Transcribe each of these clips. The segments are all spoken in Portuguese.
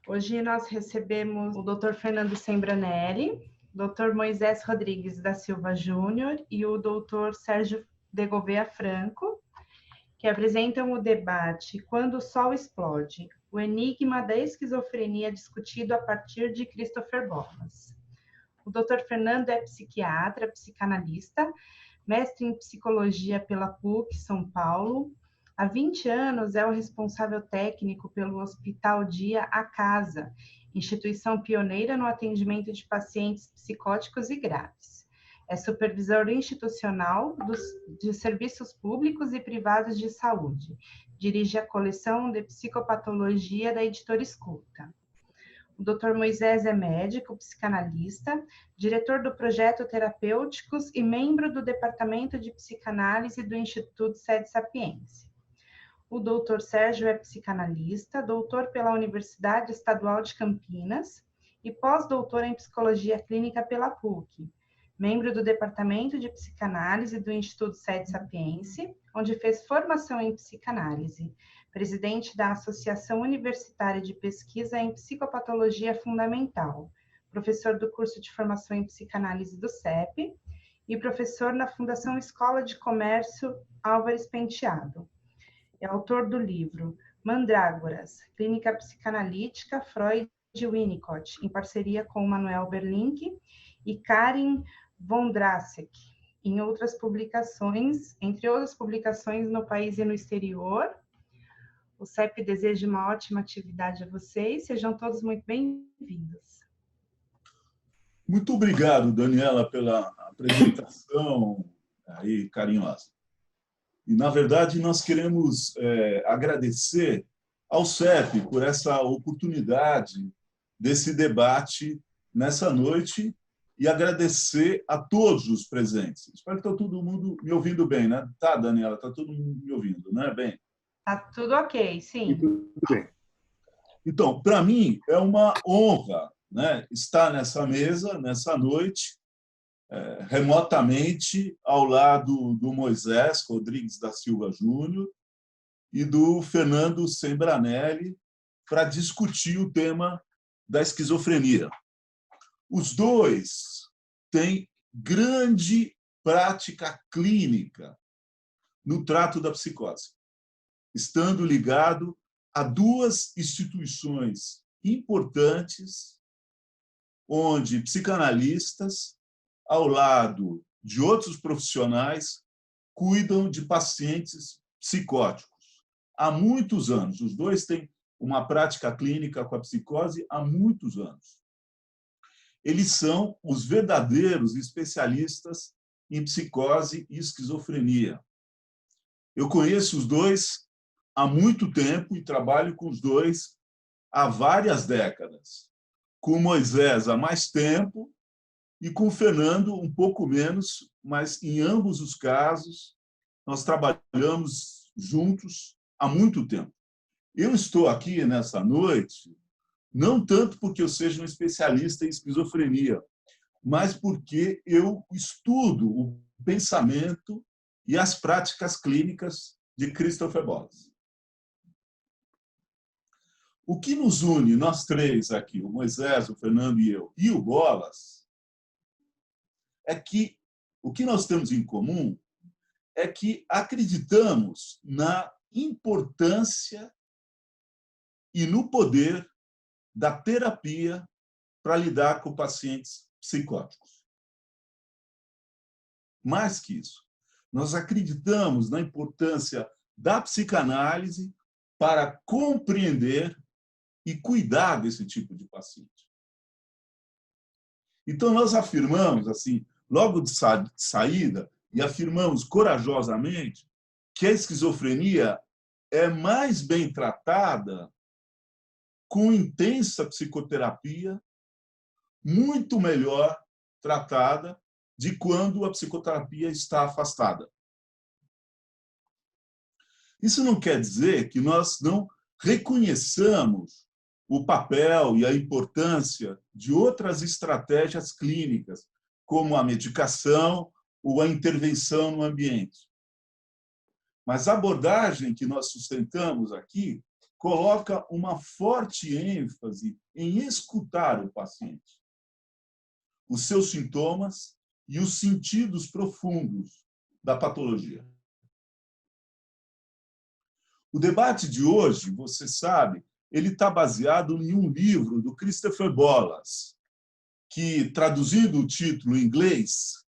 Hoje nós recebemos o Dr. Fernando Sembranelli, Dr. Moisés Rodrigues da Silva Júnior e o Dr. Sérgio de Gouveia Franco, que apresentam o debate Quando o Sol Explode, o enigma da esquizofrenia discutido a partir de Christopher Bolas. O Dr. Fernando é psiquiatra, psicanalista, mestre em psicologia pela PUC São Paulo. Há 20 anos é o responsável técnico pelo Hospital Dia A Casa, instituição pioneira no atendimento de pacientes psicóticos e graves. É supervisor institucional de serviços públicos e privados de saúde. Dirige a coleção de psicopatologia da Editora Escuta. O Dr. Moisés é médico, psicanalista, diretor do projeto Terapêuticos e membro do Departamento de Psicanálise do Instituto Sede Sapiense. O Dr. Sérgio é psicanalista, doutor pela Universidade Estadual de Campinas e pós-doutor em Psicologia Clínica pela PUC, membro do Departamento de Psicanálise do Instituto Sede Sapiense, onde fez formação em psicanálise, presidente da Associação Universitária de Pesquisa em Psicopatologia Fundamental, professor do curso de formação em psicanálise do CEP e professor na Fundação Escola de Comércio Álvares Penteado. É autor do livro Mandrágoras, Clínica Psicanalítica Freud e Winnicott, em parceria com Manuel Berlink e Karin Vondrasek, em outras publicações, entre outras publicações no país e no exterior. O CEP deseja uma ótima atividade a vocês, sejam todos muito bem-vindos. Muito obrigado, Daniela, pela apresentação aí carinhosa. E, na verdade, nós queremos agradecer ao CEP por essa oportunidade desse debate nessa noite e agradecer a todos os presentes. Espero que está todo mundo me ouvindo bem, né? Tá, Daniela? Está todo mundo me ouvindo, né? Bem? Tá tudo ok, sim. Tudo bem. Então, para mim, é uma honra, né, estar nessa mesa, nessa noite, remotamente, ao lado do Moisés Rodrigues da Silva Júnior e do Fernando Sembranelli, para discutir o tema da esquizofrenia. Os dois têm grande prática clínica no trato da psicose, estando ligado a duas instituições importantes, onde psicanalistas, ao lado de outros profissionais, cuidam de pacientes psicóticos. Há muitos anos. Os dois têm uma prática clínica com a psicose há muitos anos. Eles são os verdadeiros especialistas em psicose e esquizofrenia. Eu conheço os dois há muito tempo e trabalho com os dois há várias décadas. Com o Moisés há mais tempo e com o Fernando um pouco menos, mas em ambos os casos nós trabalhamos juntos há muito tempo. Eu estou aqui nessa noite não tanto porque eu seja um especialista em esquizofrenia, mas porque eu estudo o pensamento e as práticas clínicas de Christopher Bolas. O que nos une, nós três aqui, o Moisés, o Fernando e eu, e o Bolas, é que o que nós temos em comum é que acreditamos na importância e no poder da terapia para lidar com pacientes psicóticos. Mais que isso, nós acreditamos na importância da psicanálise para compreender e cuidar desse tipo de paciente. Então, nós afirmamos, assim, logo de saída, e afirmamos corajosamente que a esquizofrenia é mais bem tratada com intensa psicoterapia, muito melhor tratada de quando a psicoterapia está afastada. Isso não quer dizer que nós não reconheçamos o papel e a importância de outras estratégias clínicas, como a medicação ou a intervenção no ambiente. Mas a abordagem que nós sustentamos aqui coloca uma forte ênfase em escutar o paciente, os seus sintomas e os sentidos profundos da patologia. O debate de hoje, você sabe, ele está baseado em um livro do Christopher Bollas, que, traduzindo o título em inglês,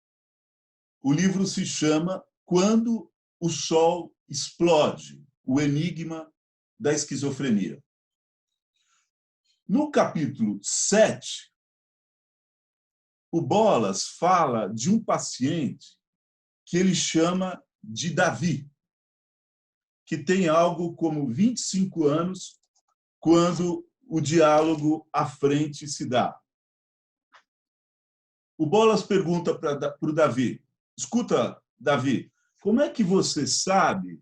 o livro se chama Quando o Sol Explode, o Enigma da Esquizofrenia. No capítulo 7, o Bollas fala de um paciente que ele chama de Davi, que tem algo como 25 anos quando o diálogo à frente se dá. O Bollas pergunta para o Davi: escuta, Davi, como é que você sabe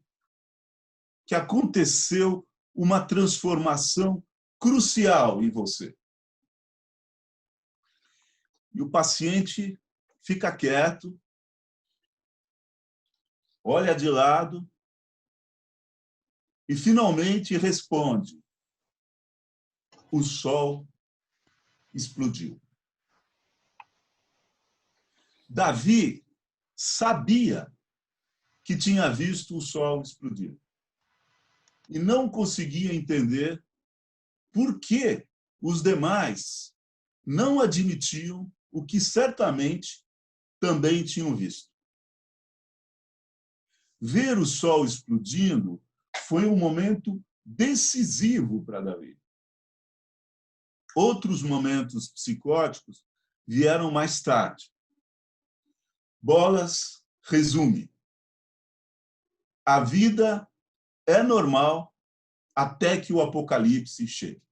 que aconteceu uma transformação crucial em você? E o paciente fica quieto, olha de lado e finalmente responde: o sol explodiu. Davi sabia que tinha visto o sol explodir e não conseguia entender por que os demais não admitiam o que certamente também tinham visto. Ver o sol explodindo foi um momento decisivo para Davi. Outros momentos psicóticos vieram mais tarde. Bollas resume: a vida é normal até que o apocalipse chegue.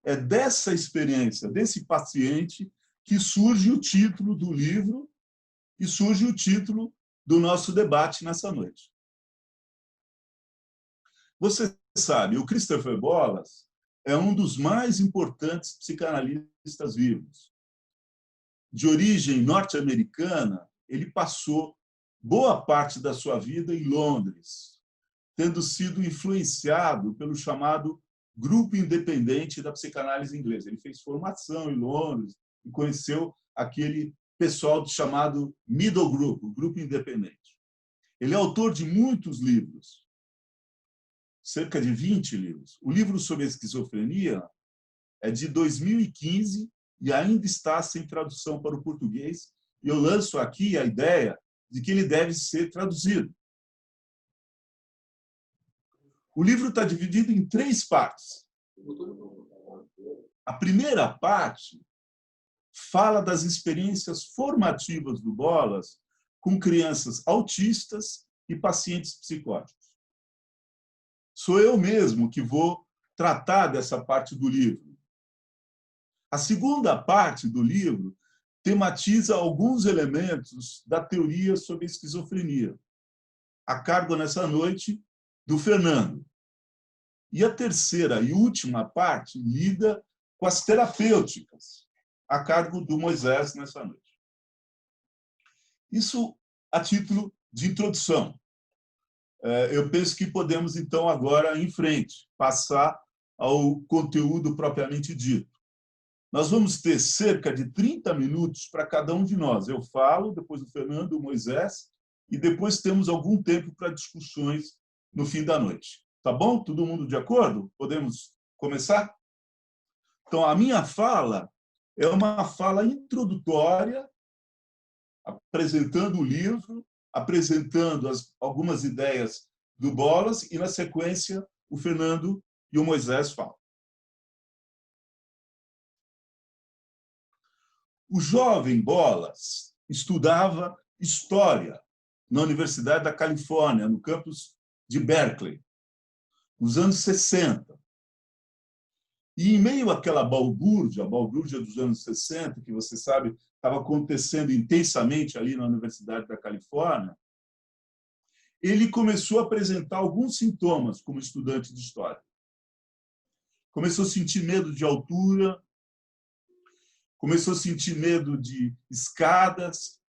É dessa experiência, desse paciente, que surge o título do livro e surge o título do nosso debate nessa noite. Você sabe, o Christopher Bollas é um dos mais importantes psicanalistas vivos. De origem norte-americana, ele passou boa parte da sua vida em Londres, tendo sido influenciado pelo chamado Grupo Independente da Psicanálise Inglesa. Ele fez formação em Londres e conheceu aquele pessoal chamado Middle Group, o Grupo Independente. Ele é autor de muitos livros, cerca de 20 livros. O livro sobre a esquizofrenia é de 2015 e ainda está sem tradução para o português. E eu lanço aqui a ideia de que ele deve ser traduzido. O livro está dividido em 3 partes. A primeira parte fala das experiências formativas do Bollas com crianças autistas e pacientes psicóticos. Sou eu mesmo que vou tratar dessa parte do livro. A segunda parte do livro tematiza alguns elementos da teoria sobre a esquizofrenia, a cargo nessa noite do Fernando. E a terceira e última parte lida com as terapêuticas, a cargo do Moisés nessa noite. Isso a título de introdução. Eu penso que podemos, então, agora, em frente, passar ao conteúdo propriamente dito. Nós vamos ter cerca de 30 minutos para cada um de nós. Eu falo, depois o Fernando, o Moisés, e depois temos algum tempo para discussões no fim da noite. Tá bom? Todo mundo de acordo? Podemos começar? Então, a minha fala é uma fala introdutória, apresentando o livro, apresentando algumas ideias do Bollas, e, na sequência, o Fernando e o Moisés falam. O jovem Bollas estudava História na Universidade da Califórnia, no campus de Berkeley, nos anos 60. E, em meio àquela balbúrdia, a balbúrdia dos anos 60, que você sabe estava acontecendo intensamente ali na Universidade da Califórnia, ele começou a apresentar alguns sintomas como estudante de História. Começou a sentir medo de altura, começou a sentir medo de escadas,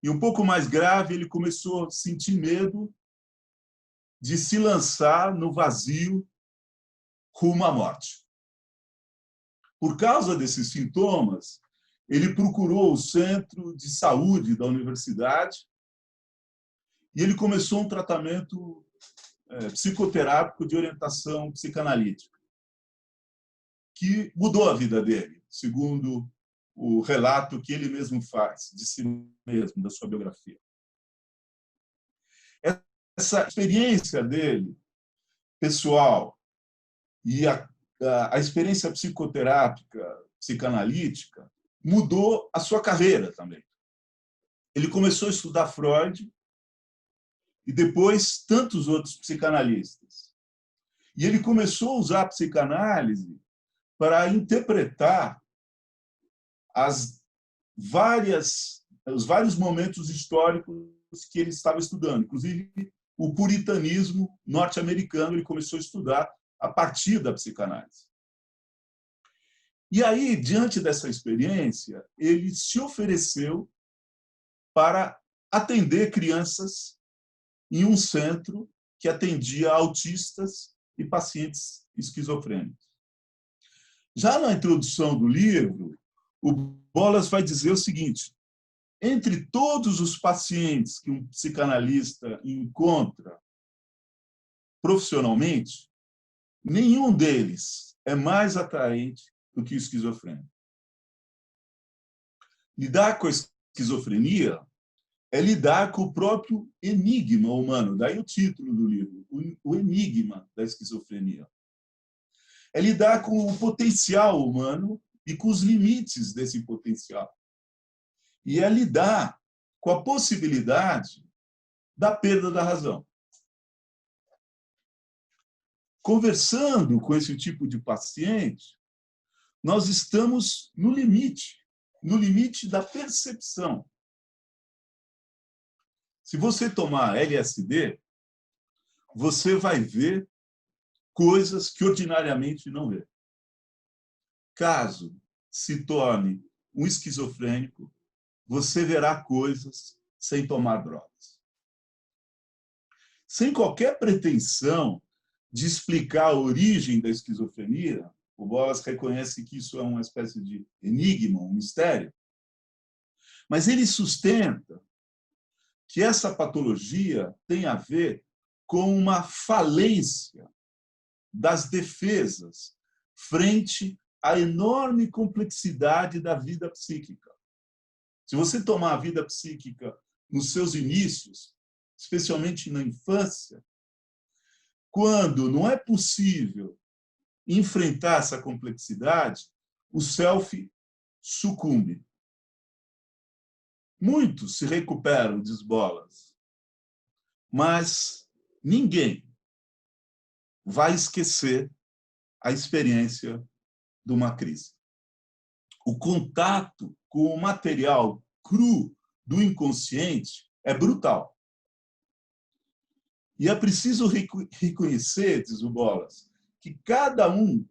e, um pouco mais grave, ele começou a sentir medo de se lançar no vazio rumo à morte. Por causa desses sintomas, ele procurou o centro de saúde da universidade e ele começou um tratamento psicoterápico de orientação psicanalítica, que mudou a vida dele, segundo o relato que ele mesmo faz de si mesmo, da sua biografia. Essa experiência dele, pessoal, e a experiência psicoterápica, psicanalítica, mudou a sua carreira também. Ele começou a estudar Freud e depois tantos outros psicanalistas. E ele começou a usar a psicanálise para interpretar os vários momentos históricos que ele estava estudando. Inclusive, o puritanismo norte-americano ele começou a estudar a partir da psicanálise. E aí, diante dessa experiência, ele se ofereceu para atender crianças em um centro que atendia autistas e pacientes esquizofrênicos. Já na introdução do livro, o Bolas vai dizer o seguinte: entre todos os pacientes que um psicanalista encontra profissionalmente, nenhum deles é mais atraente do que o esquizofrênico. Lidar com a esquizofrenia é lidar com o próprio enigma humano. Daí o título do livro, O Enigma da Esquizofrenia. É lidar com o potencial humano e com os limites desse potencial. E é lidar com a possibilidade da perda da razão. Conversando com esse tipo de paciente, nós estamos no limite da percepção. Se você tomar LSD, você vai ver coisas que ordinariamente não vê. Caso se torne um esquizofrênico, você verá coisas sem tomar drogas. Sem qualquer pretensão de explicar a origem da esquizofrenia, o Bolas reconhece que isso é uma espécie de enigma, um mistério, mas ele sustenta que essa patologia tem a ver com uma falência das defesas frente à enorme complexidade da vida psíquica. Se você tomar a vida psíquica nos seus inícios, especialmente na infância, quando não é possível enfrentar essa complexidade, o self sucumbe. Muitos se recuperam, diz Bolas, mas ninguém vai esquecer a experiência de uma crise. O contato com o material cru do inconsciente é brutal. E é preciso reconhecer, diz o Bolas, que cada um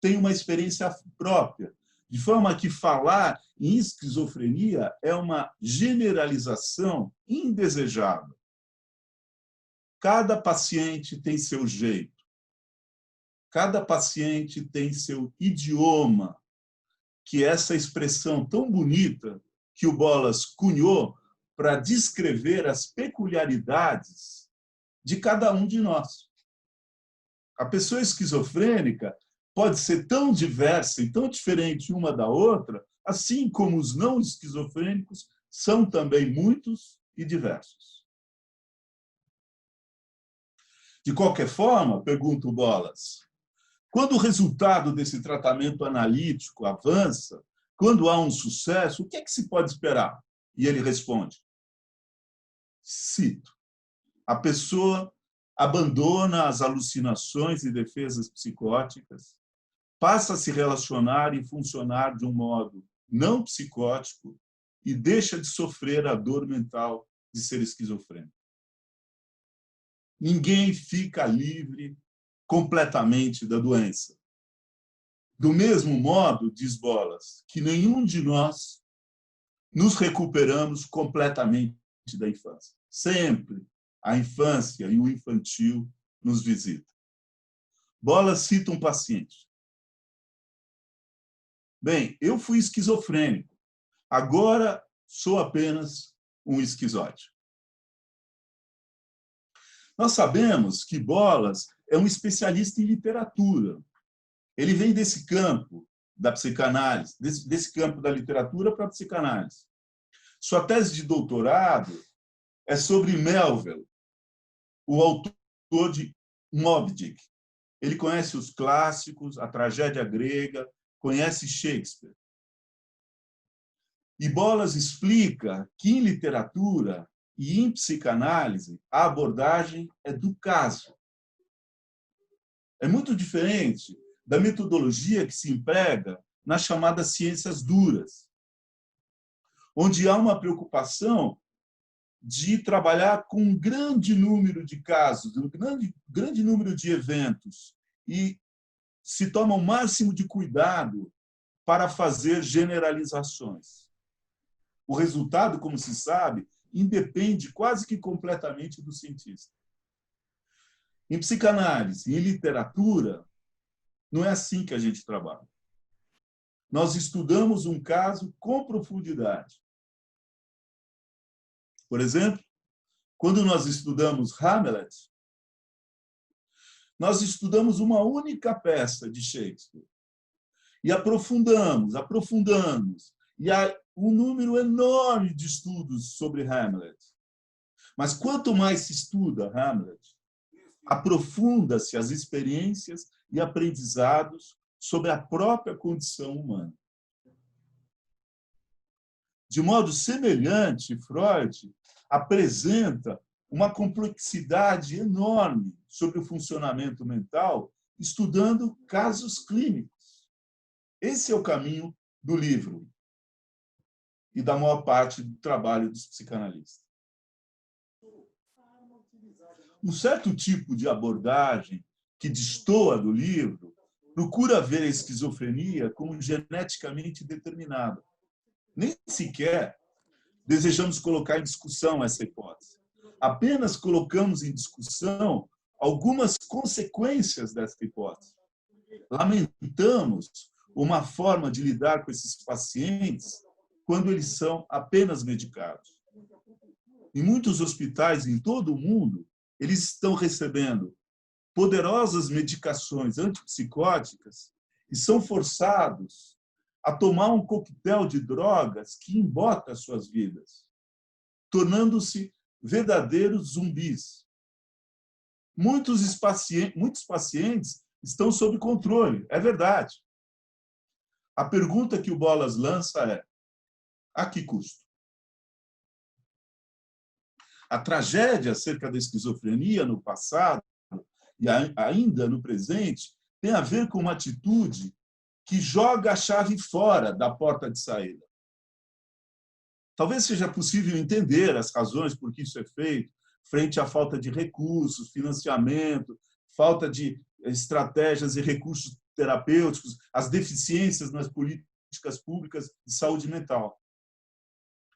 tem uma experiência própria, de forma que falar em esquizofrenia é uma generalização indesejável. Cada paciente tem seu jeito, cada paciente tem seu idioma, que é essa expressão tão bonita que o Bolas cunhou para descrever as peculiaridades de cada um de nós. A pessoa esquizofrênica pode ser tão diversa e tão diferente uma da outra, assim como os não esquizofrênicos são também muitos e diversos. De qualquer forma, pergunta o Bolas, quando o resultado desse tratamento analítico avança, quando há um sucesso, o que é que se pode esperar? E ele responde, cito, a pessoa abandona as alucinações e defesas psicóticas, passa a se relacionar e funcionar de um modo não psicótico e deixa de sofrer a dor mental de ser esquizofrênico. Ninguém fica livre completamente da doença. Do mesmo modo, diz Bolas, que nenhum de nós nos recuperamos completamente da infância. Sempre a infância e o infantil nos visita. Bolas cita um paciente. Bem, eu fui esquizofrênico. Agora sou apenas um esquizóide. Nós sabemos que Bolas é um especialista em literatura. Ele vem desse campo da psicanálise, desse campo da literatura para a psicanálise. Sua tese de doutorado é sobre Melville, o autor de Moby Dick. Ele conhece os clássicos, a tragédia grega, conhece Shakespeare. E Bolas explica que em literatura e em psicanálise a abordagem é do caso. É muito diferente da metodologia que se emprega nas chamadas ciências duras, onde há uma preocupação de trabalhar com um grande número de casos, um grande número de eventos, e se toma o máximo de cuidado para fazer generalizações. O resultado, como se sabe, independe quase que completamente do cientista. Em psicanálise, em literatura, não é assim que a gente trabalha. Nós estudamos um caso com profundidade. Por exemplo, quando nós estudamos Hamlet, nós estudamos uma única peça de Shakespeare e aprofundamos, e há um número enorme de estudos sobre Hamlet. Mas quanto mais se estuda Hamlet, aprofunda-se as experiências e aprendizados sobre a própria condição humana. De modo semelhante, Freud apresenta uma complexidade enorme sobre o funcionamento mental, estudando casos clínicos. Esse é o caminho do livro e da maior parte do trabalho dos psicanalistas. Um certo tipo de abordagem que destoa do livro procura ver a esquizofrenia como geneticamente determinada. Nem sequer desejamos colocar em discussão essa hipótese. Apenas colocamos em discussão algumas consequências dessa hipótese. Lamentamos uma forma de lidar com esses pacientes quando eles são apenas medicados. Em muitos hospitais em todo o mundo, eles estão recebendo poderosas medicações antipsicóticas e são forçados a tomar um coquetel de drogas que embota as suas vidas, tornando-se verdadeiros zumbis. Muitos pacientes estão sob controle, é verdade. A pergunta que o Bolas lança é: a que custo? A tragédia acerca da esquizofrenia no passado e ainda no presente tem a ver com uma atitude que joga a chave fora da porta de saída. Talvez seja possível entender as razões por que isso é feito, frente à falta de recursos, financiamento, falta de estratégias e recursos terapêuticos, as deficiências nas políticas públicas de saúde mental.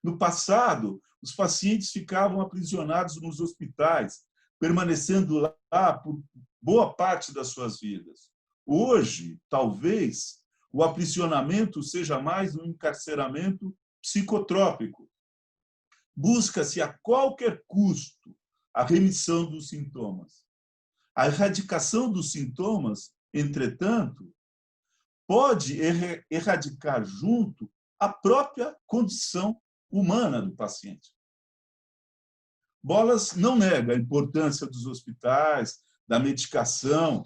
No passado, os pacientes ficavam aprisionados nos hospitais, permanecendo lá por boa parte das suas vidas. Hoje, talvez, o aprisionamento seja mais um encarceramento psicotrópico. Busca-se a qualquer custo a remissão dos sintomas. A erradicação dos sintomas, entretanto, pode erradicar junto a própria condição humana do paciente. Bolas não nega a importância dos hospitais, da medicação,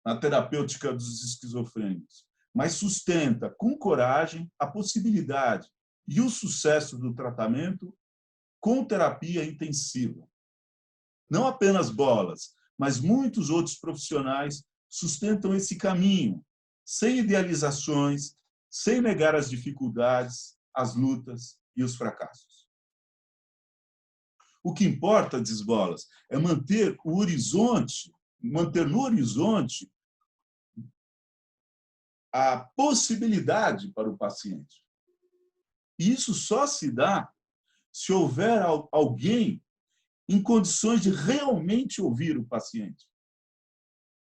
na terapêutica dos esquizofrênicos, mas sustenta com coragem a possibilidade e o sucesso do tratamento com terapia intensiva. Não apenas Bolas, mas muitos outros profissionais sustentam esse caminho, sem idealizações, sem negar as dificuldades, as lutas e os fracassos. O que importa, diz Bolas, é manter no horizonte a possibilidade para o paciente. E isso só se dá se houver alguém em condições de realmente ouvir o paciente.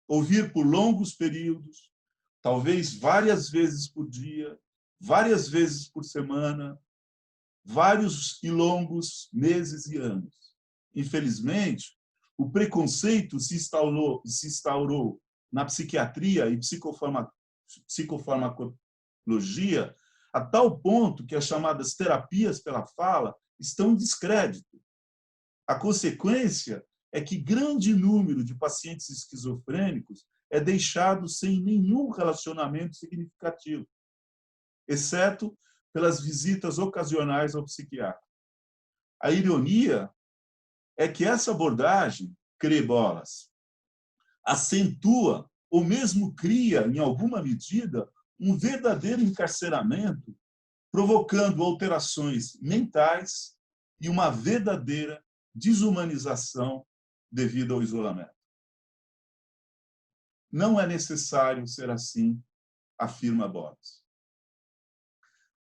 Ouvir por longos períodos, talvez várias vezes por dia, várias vezes por semana, vários e longos meses e anos. Infelizmente, o preconceito se instaurou na psiquiatria e psicofarmacologia a tal ponto que as chamadas terapias pela fala estão em descrédito. A consequência é que grande número de pacientes esquizofrênicos é deixado sem nenhum relacionamento significativo, exceto pelas visitas ocasionais ao psiquiatra. A ironia é que essa abordagem, crê Bolas, acentua ou mesmo cria, em alguma medida, um verdadeiro encarceramento, provocando alterações mentais e uma verdadeira desumanização devido ao isolamento. Não é necessário ser assim, afirma Bolas.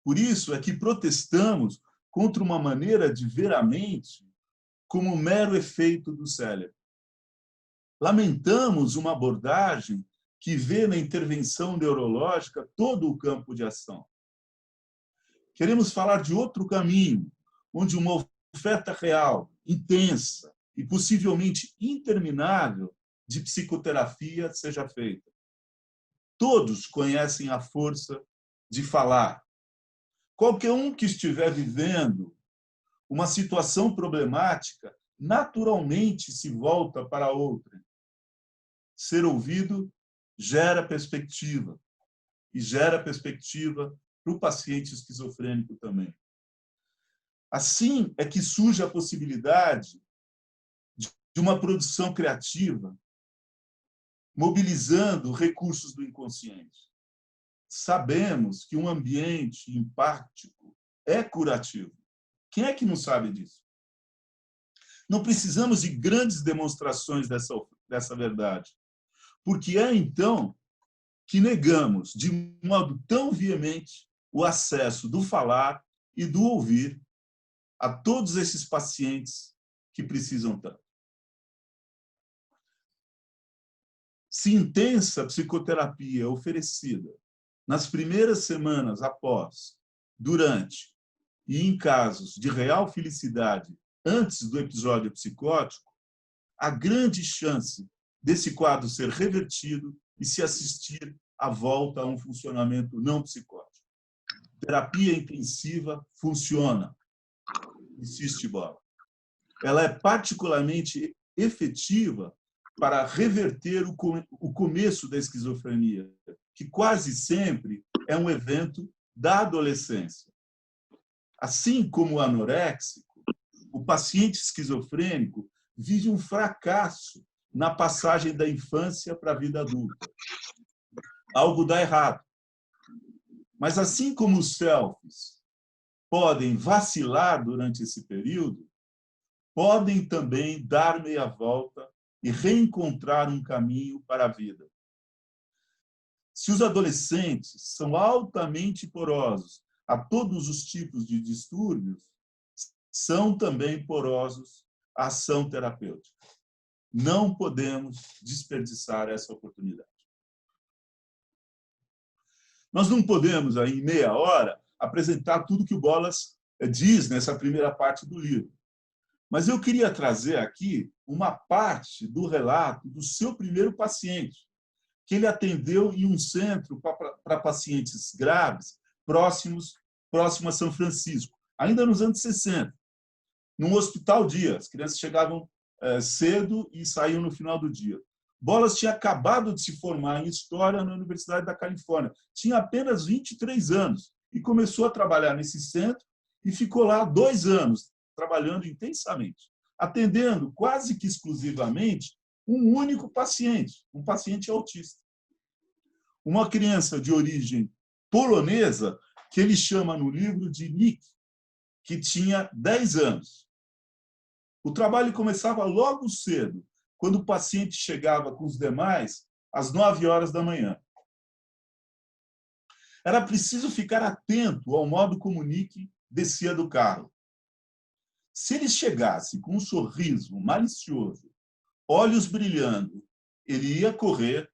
Por isso é que protestamos contra uma maneira de ver a mente como um mero efeito do cérebro. Lamentamos uma abordagem que vê na intervenção neurológica todo o campo de ação. Queremos falar de outro caminho, onde uma oferta real, intensa e possivelmente interminável de psicoterapia seja feita. Todos conhecem a força de falar. Qualquer um que estiver vivendo uma situação problemática, naturalmente se volta para a outra. Ser ouvido gera perspectiva, e gera perspectiva para o paciente esquizofrênico também. Assim é que surge a possibilidade de uma produção criativa, mobilizando recursos do inconsciente. Sabemos que um ambiente empático é curativo. Quem é que não sabe disso? Não precisamos de grandes demonstrações dessa verdade, porque é então que negamos de modo tão veemente o acesso do falar e do ouvir a todos esses pacientes que precisam tanto. Se intensa psicoterapia é oferecida nas primeiras semanas após, durante e em casos de real felicidade antes do episódio psicótico, há grande chance desse quadro ser revertido e se assistir à volta a um funcionamento não psicótico. Terapia intensiva funciona, insiste Bola. Ela é particularmente efetiva para reverter o começo da esquizofrenia, que quase sempre é um evento da adolescência. Assim como o anoréxico, o paciente esquizofrênico vive um fracasso na passagem da infância para a vida adulta. Algo dá errado. Mas assim como os selfies podem vacilar durante esse período, podem também dar meia volta e reencontrar um caminho para a vida. Se os adolescentes são altamente porosos a todos os tipos de distúrbios, são também porosos à ação terapêutica. Não podemos desperdiçar essa oportunidade. Nós não podemos, aí, em meia hora, apresentar tudo que o Bolas diz nessa primeira parte do livro. Mas eu queria trazer aqui uma parte do relato do seu primeiro paciente, que ele atendeu em um centro para pacientes graves próximo a São Francisco, ainda nos anos 60, num hospital dia. As crianças chegavam cedo e saíam no final do dia. Bolas tinha acabado de se formar em História na Universidade da Califórnia. Tinha apenas 23 anos e começou a trabalhar nesse centro e ficou lá 2 anos, trabalhando intensamente, atendendo quase que exclusivamente um único paciente, um paciente autista. Uma criança de origem polonesa, que ele chama no livro de Nick, que tinha 10 anos. O trabalho começava logo cedo, quando o paciente chegava com os demais às 9 horas da manhã. Era preciso ficar atento ao modo como Nick descia do carro. Se ele chegasse com um sorriso malicioso, olhos brilhando, ele ia correr,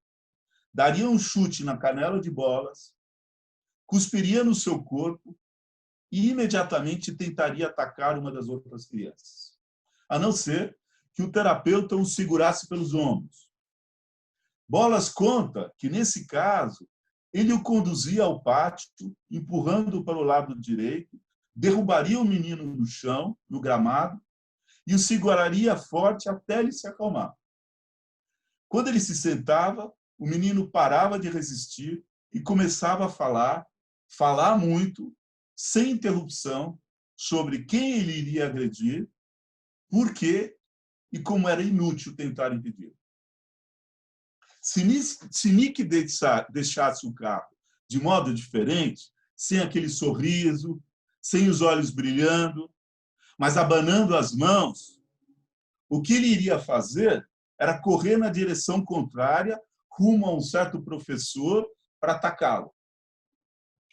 daria um chute na canela de Bolas, cuspiria no seu corpo e imediatamente tentaria atacar uma das outras crianças, a não ser que o terapeuta o segurasse pelos ombros. Bolas conta que, nesse caso, ele o conduzia ao pátio, empurrando-o para o lado direito, derrubaria o menino no chão, no gramado, e o seguraria forte até ele se acalmar. Quando ele se sentava, o menino parava de resistir e começava a falar muito, sem interrupção, sobre quem ele iria agredir, por quê e como era inútil tentar impedir. Se Nick deixasse o carro de modo diferente, sem aquele sorriso, sem os olhos brilhando, mas abanando as mãos, o que ele iria fazer era correr na direção contrária, rumo a um certo professor, para atacá-lo.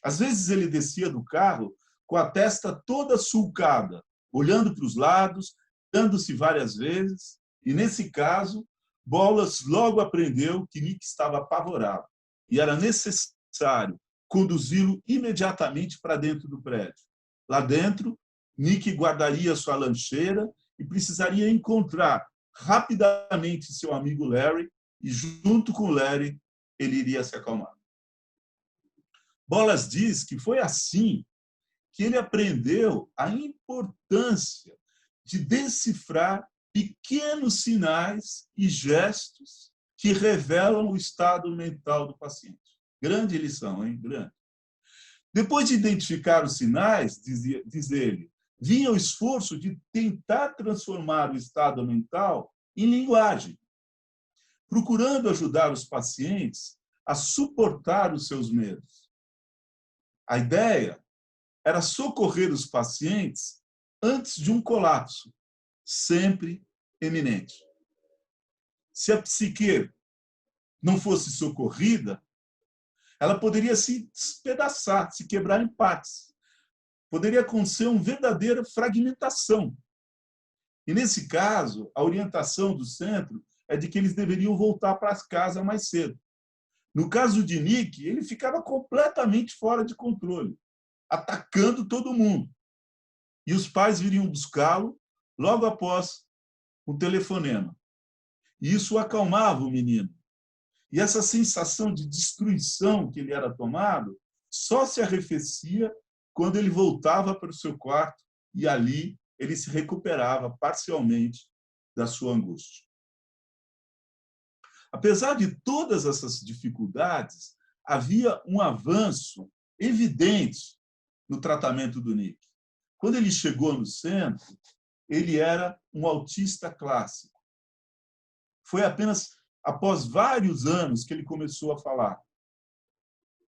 Às vezes ele descia do carro com a testa toda sulcada, olhando para os lados, dando-se várias vezes, e, nesse caso, Bolas logo aprendeu que Nick estava apavorado e era necessário conduzi-lo imediatamente para dentro do prédio. Lá dentro, Nick guardaria sua lancheira e precisaria encontrar rapidamente seu amigo Larry, e, junto com Larry, ele iria se acalmar. Bolas diz que foi assim que ele aprendeu a importância de decifrar pequenos sinais e gestos que revelam o estado mental do paciente. Grande lição, hein? Grande. Depois de identificar os sinais, diz ele, vinha o esforço de tentar transformar o estado mental em linguagem, procurando ajudar os pacientes a suportar os seus medos. A ideia era socorrer os pacientes antes de um colapso, sempre eminente. Se a psique não fosse socorrida, ela poderia se despedaçar, se quebrar em partes. Poderia acontecer uma verdadeira fragmentação. E, nesse caso, a orientação do centro é de que eles deveriam voltar para casa mais cedo. No caso de Nick, ele ficava completamente fora de controle, atacando todo mundo. E os pais viriam buscá-lo logo após o telefonema. E isso acalmava o menino. E essa sensação de destruição que ele era tomado só se arrefecia quando ele voltava para o seu quarto e ali ele se recuperava parcialmente da sua angústia. Apesar de todas essas dificuldades, havia um avanço evidente no tratamento do Nick. Quando ele chegou no centro, ele era um autista clássico. Foi apenas após vários anos que ele começou a falar.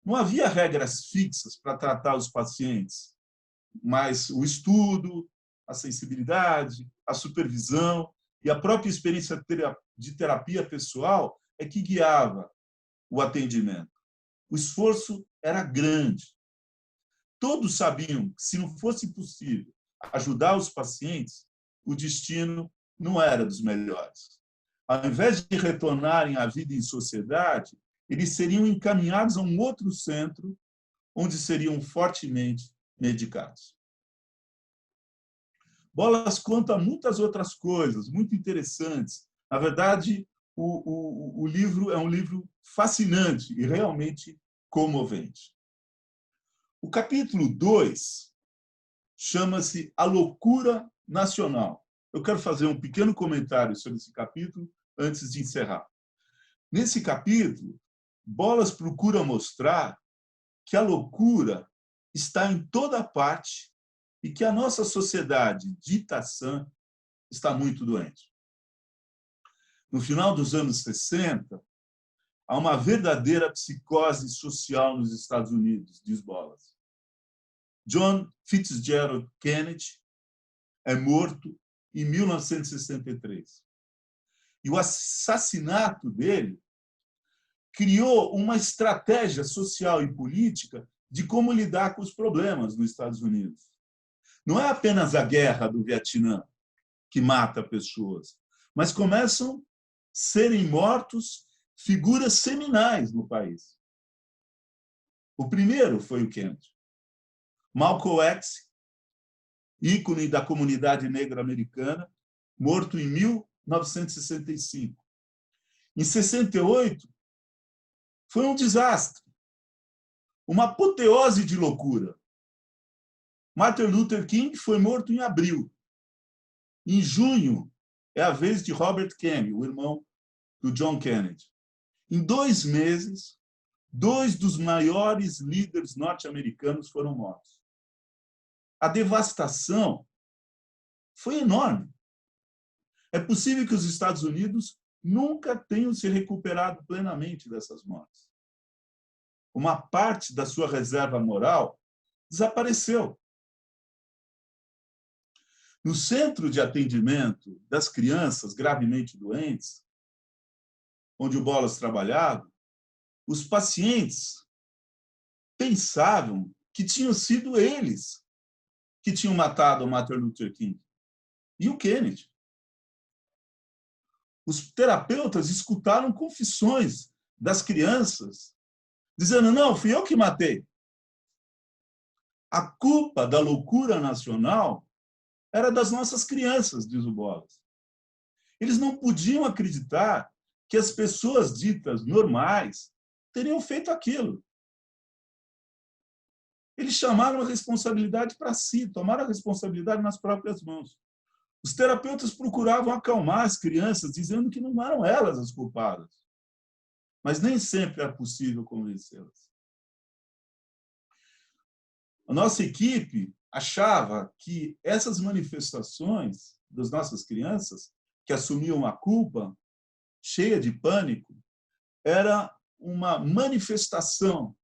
Não havia regras fixas para tratar os pacientes, mas o estudo, a sensibilidade, a supervisão e a própria experiência de terapia pessoal é que guiava o atendimento. O esforço era grande. Todos sabiam que, se não fosse possível ajudar os pacientes, o destino não era dos melhores. Ao invés de retornarem à vida em sociedade, eles seriam encaminhados a um outro centro, onde seriam fortemente medicados. Bolas conta muitas outras coisas muito interessantes. Na verdade, o livro é um livro fascinante e realmente comovente. O capítulo 2 chama-se A Loucura Nacional. Eu quero fazer um pequeno comentário sobre esse capítulo antes de encerrar. Nesse capítulo, Bolas procura mostrar que a loucura está em toda parte e que a nossa sociedade dita sã está muito doente. No final dos anos 60, há uma verdadeira psicose social nos Estados Unidos, diz Bolas. John Fitzgerald Kennedy é morto em 1963. E o assassinato dele criou uma estratégia social e política de como lidar com os problemas nos Estados Unidos. Não é apenas a guerra do Vietnã que mata pessoas, mas começam a serem mortos figuras seminais no país. O primeiro foi o Kennedy. Malcolm X, ícone da comunidade negra americana, morto em 1965. Em 68, foi um desastre, uma apoteose de loucura. Martin Luther King foi morto em abril. Em junho, é a vez de Robert Kennedy, o irmão do John Kennedy. Em 2 meses, 2 dos maiores líderes norte-americanos foram mortos. A devastação foi enorme. É possível que os Estados Unidos nunca tenham se recuperado plenamente dessas mortes. Uma parte da sua reserva moral desapareceu. No centro de atendimento das crianças gravemente doentes, onde o Bolas trabalhava, os pacientes pensavam que tinham sido eles que tinham matado o Martin Luther King e o Kennedy. Os terapeutas escutaram confissões das crianças, dizendo, não, fui eu que matei. A culpa da loucura nacional era das nossas crianças, diz o Bolas. Eles não podiam acreditar que as pessoas ditas normais teriam feito aquilo. Eles chamaram a responsabilidade para si, tomaram a responsabilidade nas próprias mãos. Os terapeutas procuravam acalmar as crianças, dizendo que não eram elas as culpadas. Mas nem sempre era possível convencê-las. A nossa equipe achava que essas manifestações das nossas crianças, que assumiam a culpa, cheia de pânico, era uma manifestação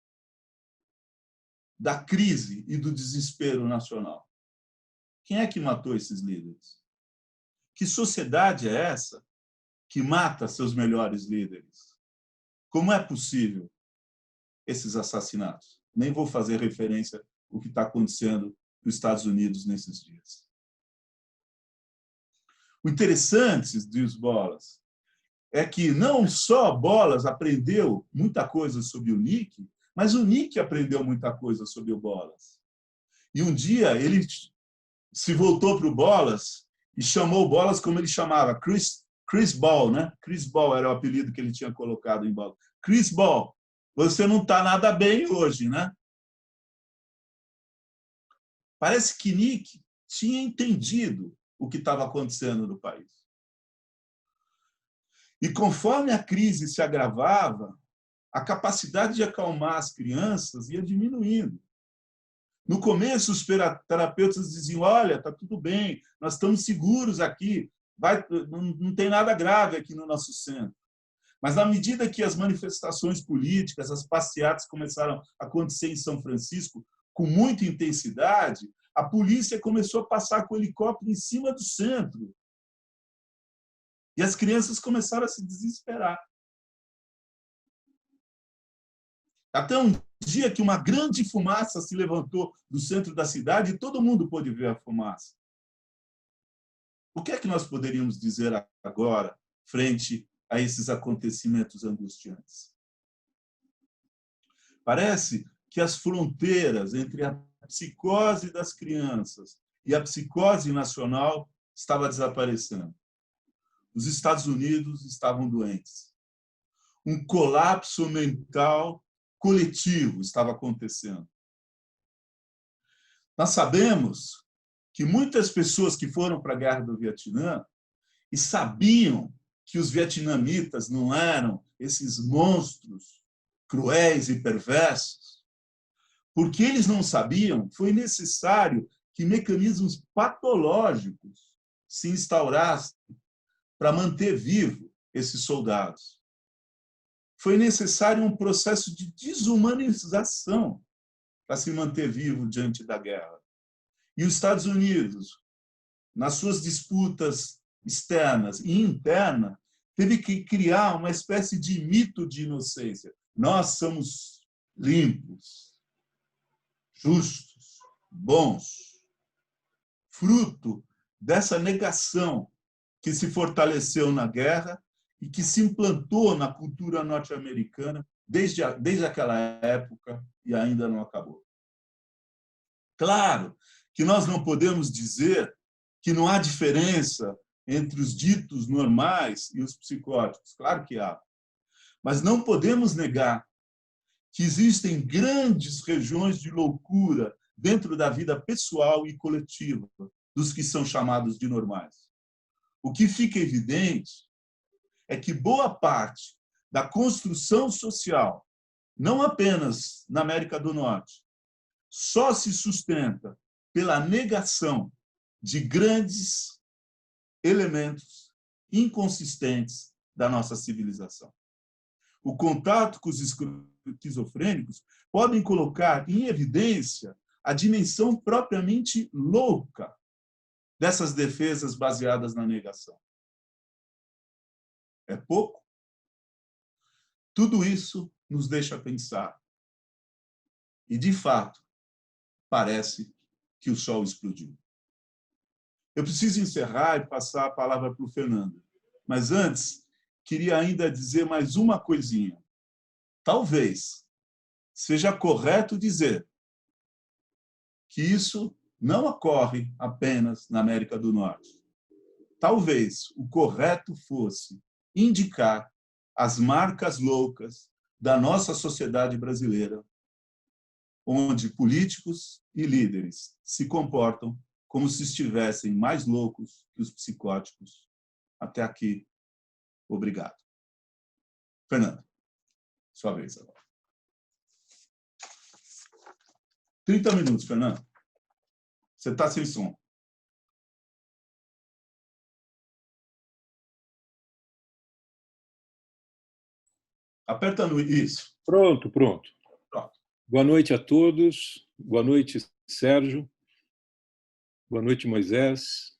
da crise e do desespero nacional. Quem é que matou esses líderes? Que sociedade é essa que mata seus melhores líderes? Como é possível esses assassinatos? Nem vou fazer referência ao que está acontecendo nos Estados Unidos nesses dias. O interessante, diz Bolas, é que não só Bolas aprendeu muita coisa sobre o Nick, mas o Nick aprendeu muita coisa sobre o Bolas. E um dia ele se voltou para o Bolas e chamou o Bolas como ele chamava, Chris Ball, né? Chris Ball era o apelido que ele tinha colocado em Bolas. Chris Ball, você não está nada bem hoje, né? Parece que Nick tinha entendido o que estava acontecendo no país. E conforme a crise se agravava, a capacidade de acalmar as crianças ia diminuindo. No começo, os terapeutas diziam, olha, está tudo bem, nós estamos seguros aqui, não tem nada grave aqui no nosso centro. Mas, na medida que as manifestações políticas, as passeatas começaram a acontecer em São Francisco com muita intensidade, a polícia começou a passar com o helicóptero em cima do centro. E as crianças começaram a se desesperar. Até um dia que uma grande fumaça se levantou do centro da cidade e todo mundo pôde ver a fumaça. O que é que nós poderíamos dizer agora frente a esses acontecimentos angustiantes? Parece que as fronteiras entre a psicose das crianças e a psicose nacional estavam desaparecendo. Os Estados Unidos estavam doentes. Um colapso mental coletivo estava acontecendo. Nós sabemos que muitas pessoas que foram para a guerra do Vietnã e sabiam que os vietnamitas não eram esses monstros cruéis e perversos, porque eles não sabiam, foi necessário que mecanismos patológicos se instaurassem para manter vivo esses soldados. Foi necessário um processo de desumanização para se manter vivo diante da guerra. E os Estados Unidos, nas suas disputas externas e internas, teve que criar uma espécie de mito de inocência. Nós somos limpos, justos, bons. fruto dessa negação que se fortaleceu na guerra e que se implantou na cultura norte-americana desde aquela época e ainda não acabou. Claro que nós não podemos dizer que não há diferença entre os ditos normais e os psicóticos. Claro que há. Mas não podemos negar que existem grandes regiões de loucura dentro da vida pessoal e coletiva dos que são chamados de normais. O que fica evidente é que boa parte da construção social, não apenas na América do Norte, só se sustenta pela negação de grandes elementos inconsistentes da nossa civilização. O contato com os esquizofrênicos podem colocar em evidência a dimensão propriamente louca dessas defesas baseadas na negação. É pouco? Tudo isso nos deixa pensar. E, de fato, parece que o sol explodiu. Eu preciso encerrar e passar a palavra para o Fernando. Mas antes, queria ainda dizer mais uma coisinha. Talvez seja correto dizer que isso não ocorre apenas na América do Norte. Talvez o correto fosse indicar as marcas loucas da nossa sociedade brasileira, onde políticos e líderes se comportam como se estivessem mais loucos que os psicóticos. Até aqui, obrigado. Fernando, sua vez agora. 30 minutos, Fernando. Você está sem som. Aperta no isso. Pronto. Pronto. Boa noite a todos. Boa noite, Sérgio. Boa noite, Moisés.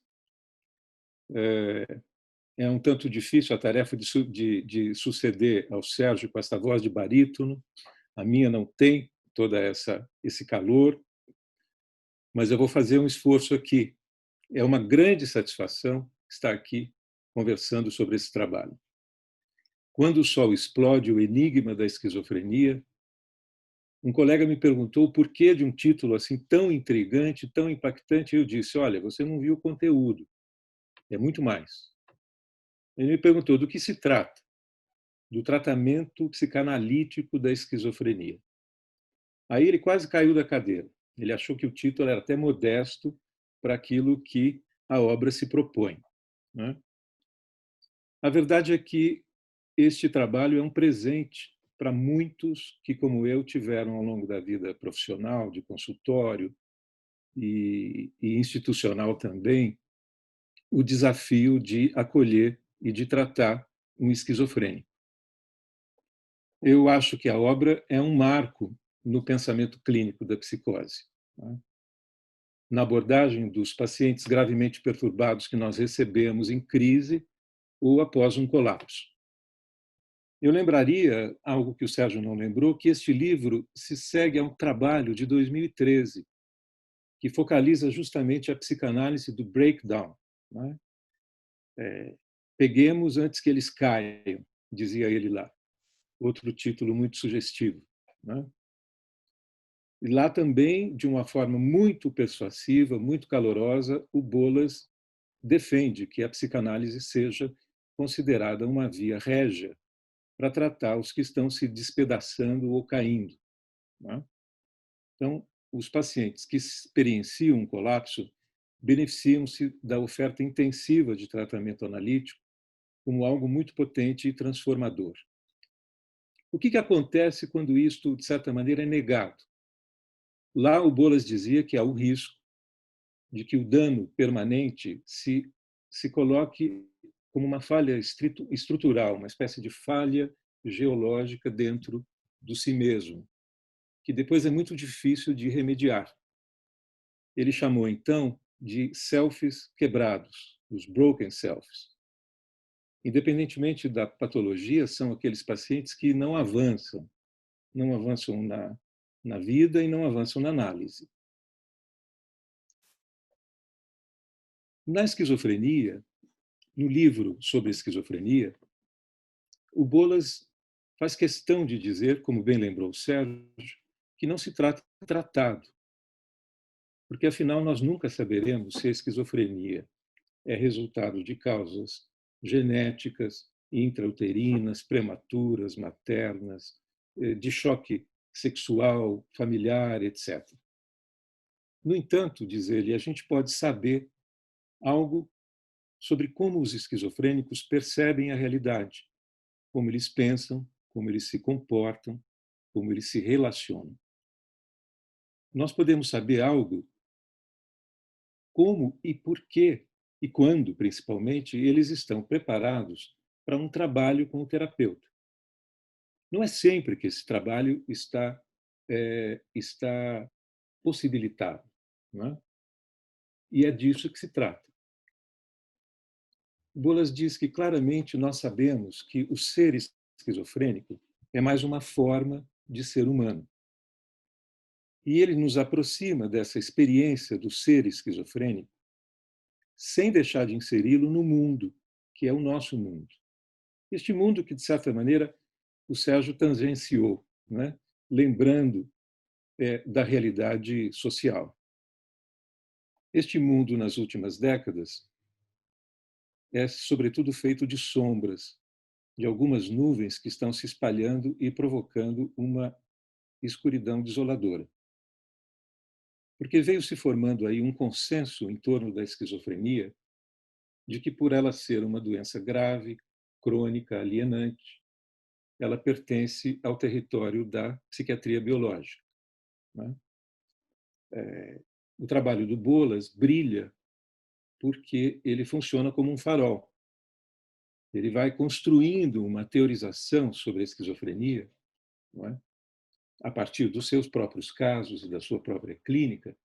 É um tanto difícil a tarefa de suceder ao Sérgio com essa voz de barítono. A minha não tem todo esse calor, mas eu vou fazer um esforço aqui. É uma grande satisfação estar aqui conversando sobre esse trabalho. Quando o Sol Explode, o enigma da esquizofrenia, um colega me perguntou o porquê de um título assim tão intrigante, tão impactante, e eu disse, olha, você não viu o conteúdo, é muito mais. Ele me perguntou do que se trata, do tratamento psicanalítico da esquizofrenia. Aí ele quase caiu da cadeira, ele achou que o título era até modesto para aquilo que a obra se propõe, né? A verdade é que este trabalho é um presente para muitos que, como eu, tiveram ao longo da vida profissional, de consultório e institucional também, o desafio de acolher e de tratar um esquizofrênico. Eu acho que a obra é um marco no pensamento clínico da psicose, né? Na abordagem dos pacientes gravemente perturbados que nós recebemos em crise ou após um colapso. Eu lembraria, algo que o Sérgio não lembrou, que este livro se segue a um trabalho de 2013, que focaliza justamente a psicanálise do breakdown, né? Peguemos antes que eles caiam, dizia ele lá. Outro título muito sugestivo, né? E lá também, de uma forma muito persuasiva, muito calorosa, o Bolas defende que a psicanálise seja considerada uma via régia para tratar os que estão se despedaçando ou caindo, né? Então, os pacientes que experienciam um colapso beneficiam-se da oferta intensiva de tratamento analítico como algo muito potente e transformador. O que acontece quando isto, de certa maneira, é negado? Lá o Bolas dizia que há o risco de que o dano permanente se coloque como uma falha estrutural, uma espécie de falha geológica dentro do si mesmo, que depois é muito difícil de remediar. Ele chamou, então, de selfies quebrados, os broken selves. Independentemente da patologia, são aqueles pacientes que não avançam na vida e não avançam na análise. Na esquizofrenia, no livro sobre esquizofrenia, o Bolas faz questão de dizer, como bem lembrou o Sérgio, que não se trata de tratado, porque afinal nós nunca saberemos se a esquizofrenia é resultado de causas genéticas, intrauterinas, prematuras, maternas, de choque sexual, familiar, etc. No entanto, diz ele, a gente pode saber algo sobre como os esquizofrênicos percebem a realidade, como eles pensam, como eles se comportam, como eles se relacionam. Nós podemos saber algo como e por que e quando, principalmente, eles estão preparados para um trabalho com o terapeuta. Não é sempre que esse trabalho está possibilitado, não é? E é disso que se trata. Bolas diz que claramente nós sabemos que o ser esquizofrênico é mais uma forma de ser humano. E ele nos aproxima dessa experiência do ser esquizofrênico sem deixar de inseri-lo no mundo, que é o nosso mundo. Este mundo que, de certa maneira, o Sérgio tangenciou, né? Lembrando da realidade social. Este mundo, nas últimas décadas, é sobretudo feito de sombras, de algumas nuvens que estão se espalhando e provocando uma escuridão desoladora. Porque veio se formando aí um consenso em torno da esquizofrenia de que, por ela ser uma doença grave, crônica, alienante, ela pertence ao território da psiquiatria biológica, né? O trabalho do Bolas brilha porque ele funciona como um farol. Ele vai construindo uma teorização sobre a esquizofrenia, não é? A partir dos seus próprios casos e da sua própria clínica,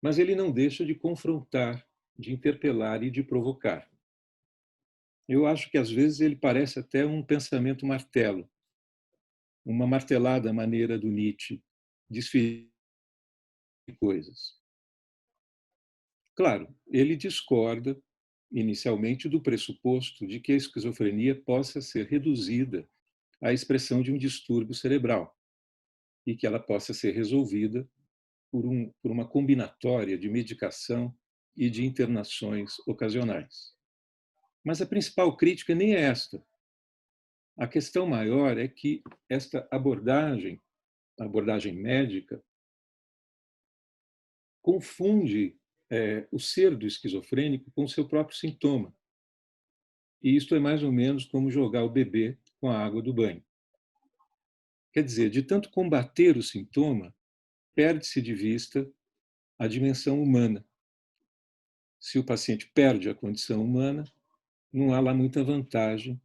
mas ele não deixa de confrontar, de interpelar e de provocar. Eu acho que, às vezes, ele parece até um pensamento martelo, uma martelada à maneira do Nietzsche, desferir coisas. Claro, ele discorda, inicialmente, do pressuposto de que a esquizofrenia possa ser reduzida à expressão de um distúrbio cerebral e que ela possa ser resolvida por uma combinatória de medicação e de internações ocasionais. Mas a principal crítica nem é esta. A questão maior é que esta abordagem, a abordagem médica, confunde o ser do esquizofrênico com o seu próprio sintoma. E isto é mais ou menos como jogar o bebê com a água do banho. Quer dizer, de tanto combater o sintoma, perde-se de vista a dimensão humana. Se o paciente perde a condição humana, não há lá muita vantagem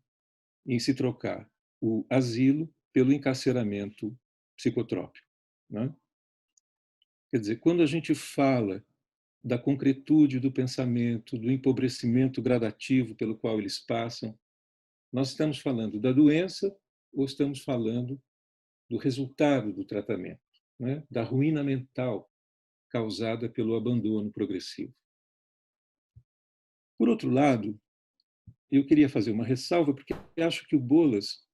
em se trocar o asilo pelo encarceramento psicotrópico, né? Quer dizer, quando a gente fala da concretude do pensamento, do empobrecimento gradativo pelo qual eles passam, nós estamos falando da doença ou estamos falando do resultado do tratamento, né? Da ruína mental causada pelo abandono progressivo. Por outro lado, eu queria fazer uma ressalva, porque acho que o Bolas,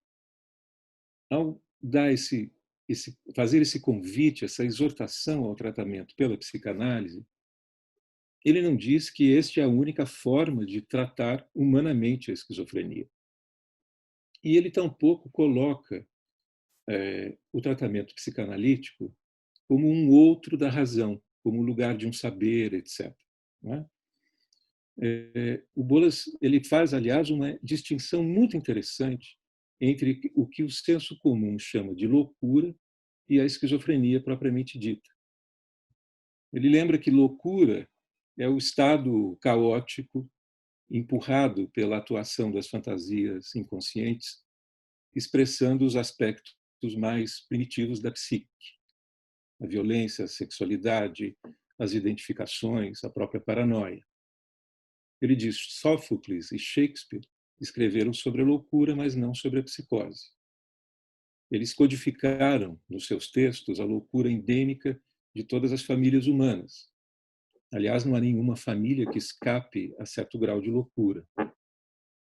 ao dar fazer esse convite, essa exortação ao tratamento pela psicanálise, ele não diz que esta é a única forma de tratar humanamente a esquizofrenia. E ele tampouco coloca o tratamento psicanalítico como um outro da razão, como um lugar de um saber, etc. Não é? O Bolas ele faz, aliás, uma distinção muito interessante entre o que o senso comum chama de loucura e a esquizofrenia propriamente dita. Ele lembra que loucura é o estado caótico empurrado pela atuação das fantasias inconscientes, expressando os aspectos mais primitivos da psique. A violência, a sexualidade, as identificações, a própria paranoia. Ele diz: Sófocles e Shakespeare escreveram sobre a loucura, mas não sobre a psicose. Eles codificaram nos seus textos a loucura endêmica de todas as famílias humanas. Aliás, não há nenhuma família que escape a certo grau de loucura.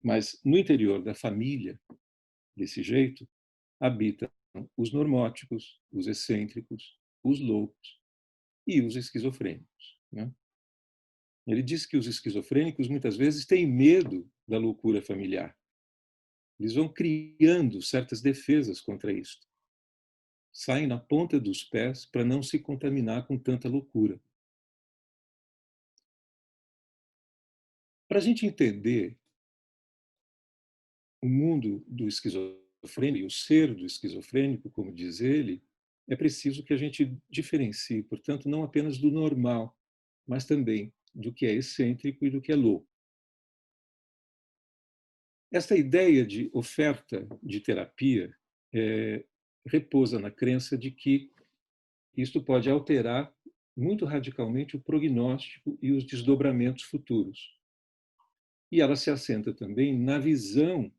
Mas no interior da família, desse jeito, habitam os normóticos, os excêntricos, os loucos e os esquizofrênicos, né? Ele diz que os esquizofrênicos muitas vezes têm medo da loucura familiar. Eles vão criando certas defesas contra isso. Saem na ponta dos pés para não se contaminar com tanta loucura. Para a gente entender o mundo do esquizofrênico e o ser do esquizofrênico, como diz ele, é preciso que a gente diferencie, portanto, não apenas do normal, mas também do que é excêntrico e do que é louco. Esta ideia de oferta de terapia repousa na crença de que isto pode alterar muito radicalmente o prognóstico e os desdobramentos futuros. E ela se assenta também na visão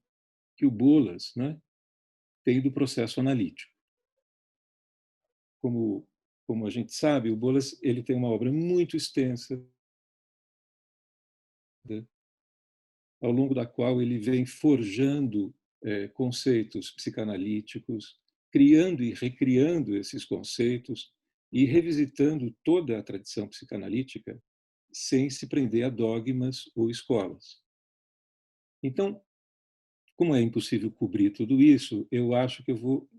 que o Bolas, né, tem do processo analítico. Como a gente sabe, o Bolas ele tem uma obra muito extensa, ao longo da qual ele vem forjando conceitos psicanalíticos, criando e recriando esses conceitos e revisitando toda a tradição psicanalítica sem se prender a dogmas ou escolas. Então, como é impossível cobrir tudo isso, eu acho que eu vou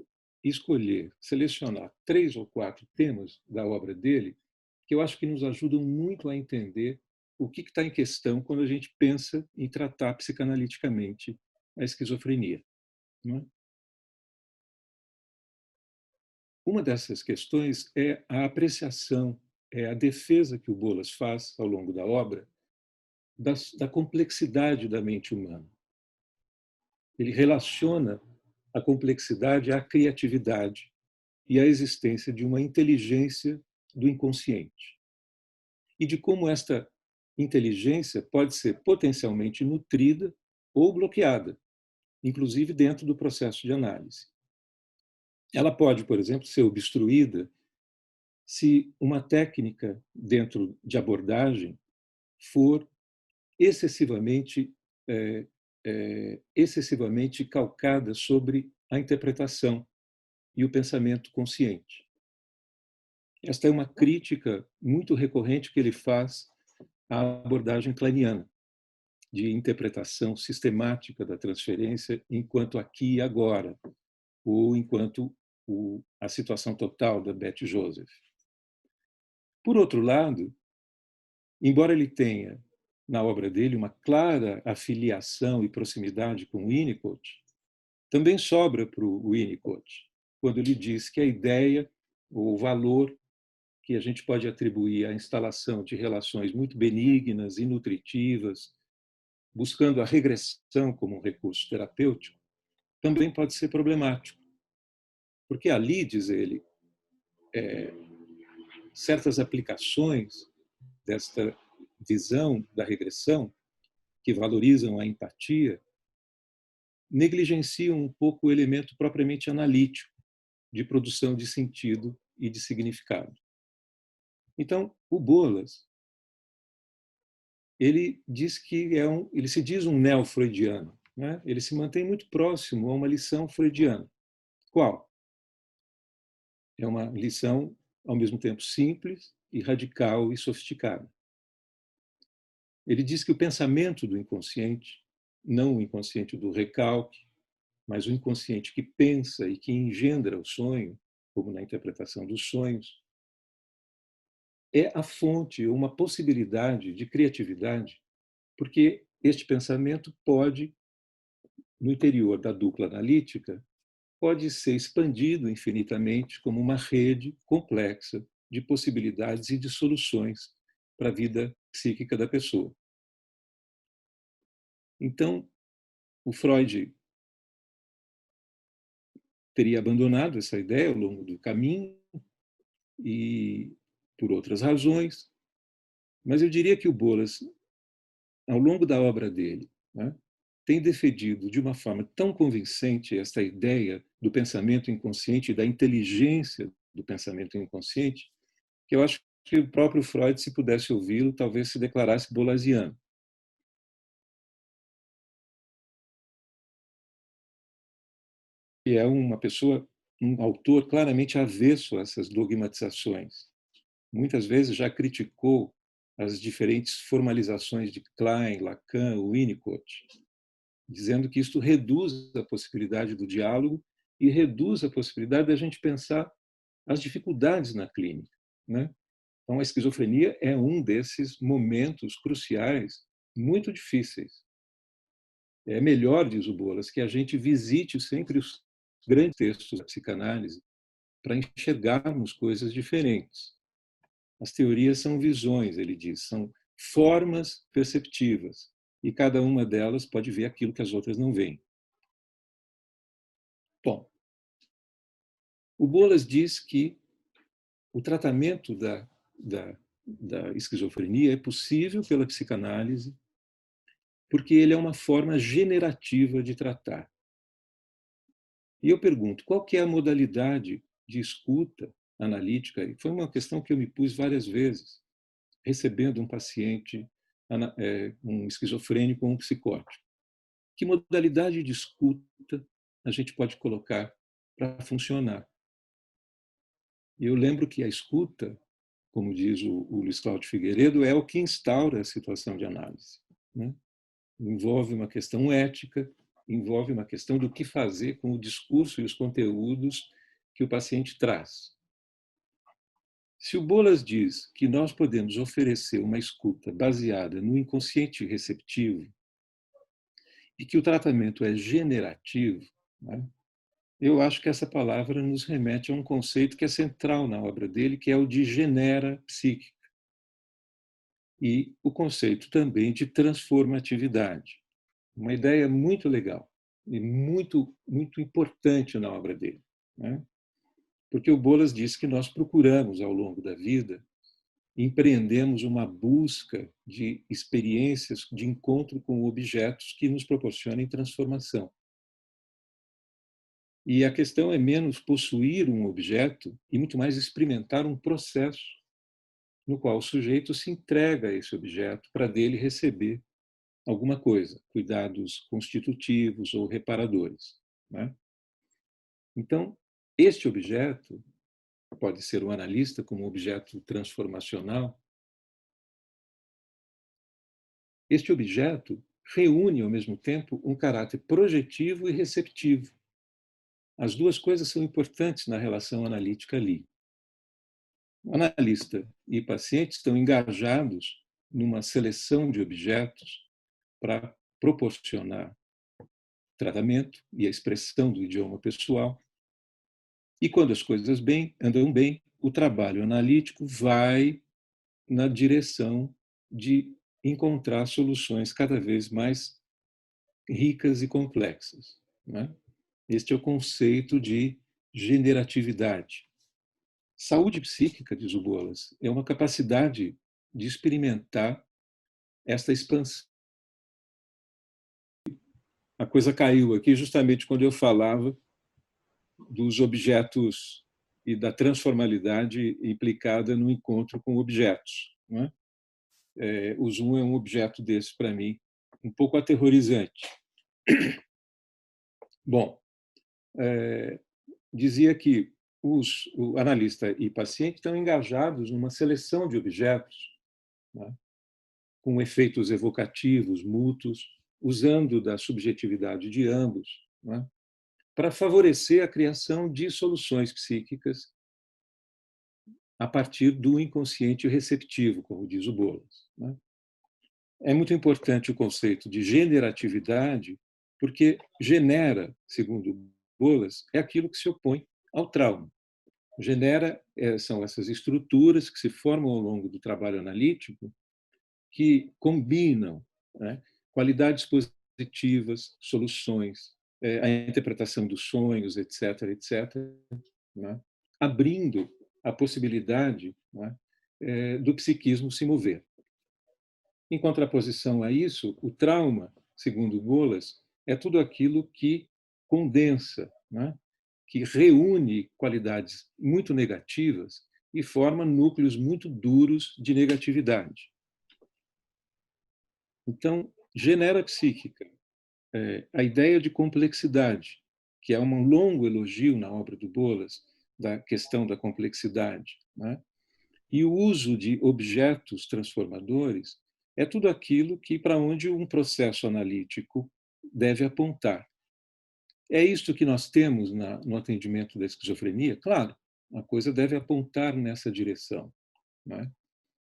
escolher, selecionar 3 ou 4 temas da obra dele que eu acho que nos ajudam muito a entender o que está em questão quando a gente pensa em tratar psicanaliticamente a esquizofrenia, não é? Uma dessas questões é a apreciação, é a defesa que o Bolas faz ao longo da obra da complexidade da mente humana. Ele relaciona a complexidade à criatividade e à existência de uma inteligência do inconsciente. E de como esta inteligência pode ser potencialmente nutrida ou bloqueada, inclusive dentro do processo de análise. Ela pode, por exemplo, ser obstruída se uma técnica dentro de abordagem for excessivamente, excessivamente calcada sobre a interpretação e o pensamento consciente. Esta é uma crítica muito recorrente que ele faz à abordagem kleiniana, de interpretação sistemática da transferência enquanto aqui e agora, ou enquanto a situação total da Beth Joseph. Por outro lado, embora ele tenha na obra dele uma clara afiliação e proximidade com Winnicott, também sobra para o Winnicott quando ele diz que a ideia ou o valor que a gente pode atribuir à instalação de relações muito benignas e nutritivas, buscando a regressão como um recurso terapêutico, também pode ser problemático. Porque ali, diz ele, certas aplicações desta visão da regressão, que valorizam a empatia, negligenciam um pouco o elemento propriamente analítico de produção de sentido e de significado. Então, o Bolas, ele diz que ele se diz um neo-freudiano, né? Ele se mantém muito próximo a uma lição freudiana. Qual? É uma lição, ao mesmo tempo, simples e radical e sofisticada. Ele diz que o pensamento do inconsciente, não o inconsciente do recalque, mas o inconsciente que pensa e que engendra o sonho, como na interpretação dos sonhos, é a fonte, uma possibilidade de criatividade, porque este pensamento pode, no interior da dupla analítica, pode ser expandido infinitamente como uma rede complexa de possibilidades e de soluções para a vida psíquica da pessoa. Então, o Freud teria abandonado essa ideia ao longo do caminho e por outras razões, mas eu diria que o Bolas, ao longo da obra dele, né, tem defendido de uma forma tão convincente esta ideia do pensamento inconsciente e da inteligência do pensamento inconsciente, que eu acho que o próprio Freud, se pudesse ouvi-lo, talvez se declarasse bolasiano. E é uma pessoa, um autor claramente avesso a essas dogmatizações. Muitas vezes já criticou as diferentes formalizações de Klein, Lacan, Winnicott, dizendo que isto reduz a possibilidade do diálogo e reduz a possibilidade da gente pensar as dificuldades na clínica, né? Então, a esquizofrenia é um desses momentos cruciais, muito difíceis. É melhor, diz o Bolas, que a gente visite sempre os grandes textos da psicanálise para enxergarmos coisas diferentes. As teorias são visões, ele diz, são formas perceptivas, e cada uma delas pode ver aquilo que as outras não veem. Bom, o Bolas diz que o tratamento da esquizofrenia é possível pela psicanálise porque ele é uma forma generativa de tratar. E eu pergunto, qual que é a modalidade de escuta analítica? E foi uma questão que eu me pus várias vezes, recebendo um paciente, um esquizofrênico ou um psicótico. Que modalidade de escuta a gente pode colocar para funcionar? E eu lembro que a escuta, como diz o Luiz Cláudio Figueiredo, é o que instaura a situação de análise, né? Envolve uma questão ética, envolve uma questão do que fazer com o discurso e os conteúdos que o paciente traz. Se o Bolas diz que nós podemos oferecer uma escuta baseada no inconsciente receptivo e que o tratamento é generativo, né, eu acho que essa palavra nos remete a um conceito que é central na obra dele, que é o de genera psíquica. E o conceito também de transformatividade. Uma ideia muito legal e muito, muito importante na obra dele, né? Porque o Bolas diz que nós procuramos, ao longo da vida, empreendemos uma busca de experiências de encontro com objetos que nos proporcionem transformação. E a questão é menos possuir um objeto e muito mais experimentar um processo no qual o sujeito se entrega a esse objeto para dele receber alguma coisa, cuidados constitutivos ou reparadores, né? Então, este objeto pode ser o analista como objeto transformacional. Este objeto reúne, ao mesmo tempo, um caráter projetivo e receptivo. As duas coisas são importantes na relação analítica ali. O analista e paciente estão engajados numa seleção de objetos para proporcionar tratamento e a expressão do idioma pessoal. E quando as coisas andam bem, o trabalho analítico vai na direção de encontrar soluções cada vez mais ricas e complexas, né? Este é o conceito de generatividade. Saúde psíquica, diz o Bolas, é uma capacidade de experimentar esta expansão. A coisa caiu aqui justamente quando eu falava dos objetos e da transformalidade implicada no encontro com objetos, né? O Zoom é um objeto desse para mim, um pouco aterrorizante. Bom, dizia que o analista e paciente estão engajados numa seleção de objetos, né, com efeitos evocativos, mútuos, usando da subjetividade de ambos, né, para favorecer a criação de soluções psíquicas a partir do inconsciente receptivo, como diz o Bolas, né. É muito importante o conceito de generatividade, porque genera, segundo Bolas, é aquilo que se opõe ao trauma. Genera são essas estruturas que se formam ao longo do trabalho analítico que combinam, né, qualidades positivas, soluções, a interpretação dos sonhos, etc., etc., né, abrindo a possibilidade, né, do psiquismo se mover. Em contraposição a isso, o trauma, segundo Bolas, é tudo aquilo que condensa, né, que reúne qualidades muito negativas e forma núcleos muito duros de negatividade. Então, genera psíquica a ideia de complexidade, que é um longo elogio na obra do Bolas da questão da complexidade, né? E o uso de objetos transformadores é tudo aquilo que para onde um processo analítico deve apontar. É isto que nós temos no atendimento da esquizofrenia? Claro, a coisa deve apontar nessa direção, né?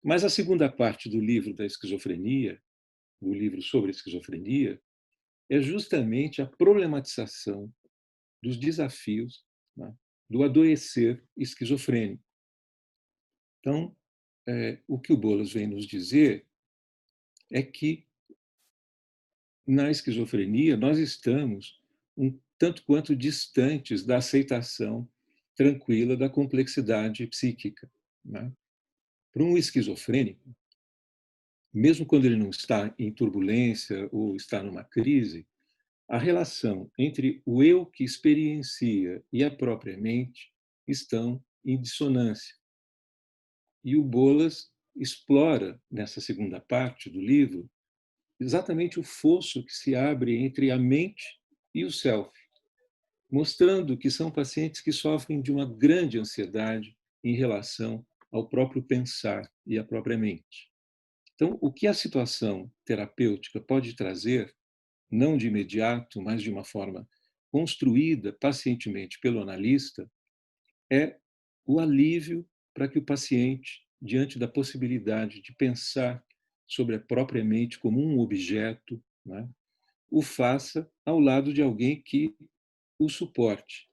Mas a segunda parte do livro da esquizofrenia, do livro sobre a esquizofrenia, é justamente a problematização dos desafios, né, do adoecer esquizofrênico. Então, o que o Bolas vem nos dizer é que na esquizofrenia nós estamos um tanto quanto distantes da aceitação tranquila da complexidade psíquica, né? Para um esquizofrênico, mesmo quando ele não está em turbulência ou está numa crise, a relação entre o eu que experiencia e a própria mente estão em dissonância. E o Bolas explora, nessa segunda parte do livro, exatamente o fosso que se abre entre a mente e o self, mostrando que são pacientes que sofrem de uma grande ansiedade em relação ao próprio pensar e à própria mente. Então, o que a situação terapêutica pode trazer, não de imediato, mas de uma forma construída pacientemente pelo analista, é o alívio para que o paciente, diante da possibilidade de pensar sobre a própria mente como um objeto, né, o faça ao lado de alguém que o suporte,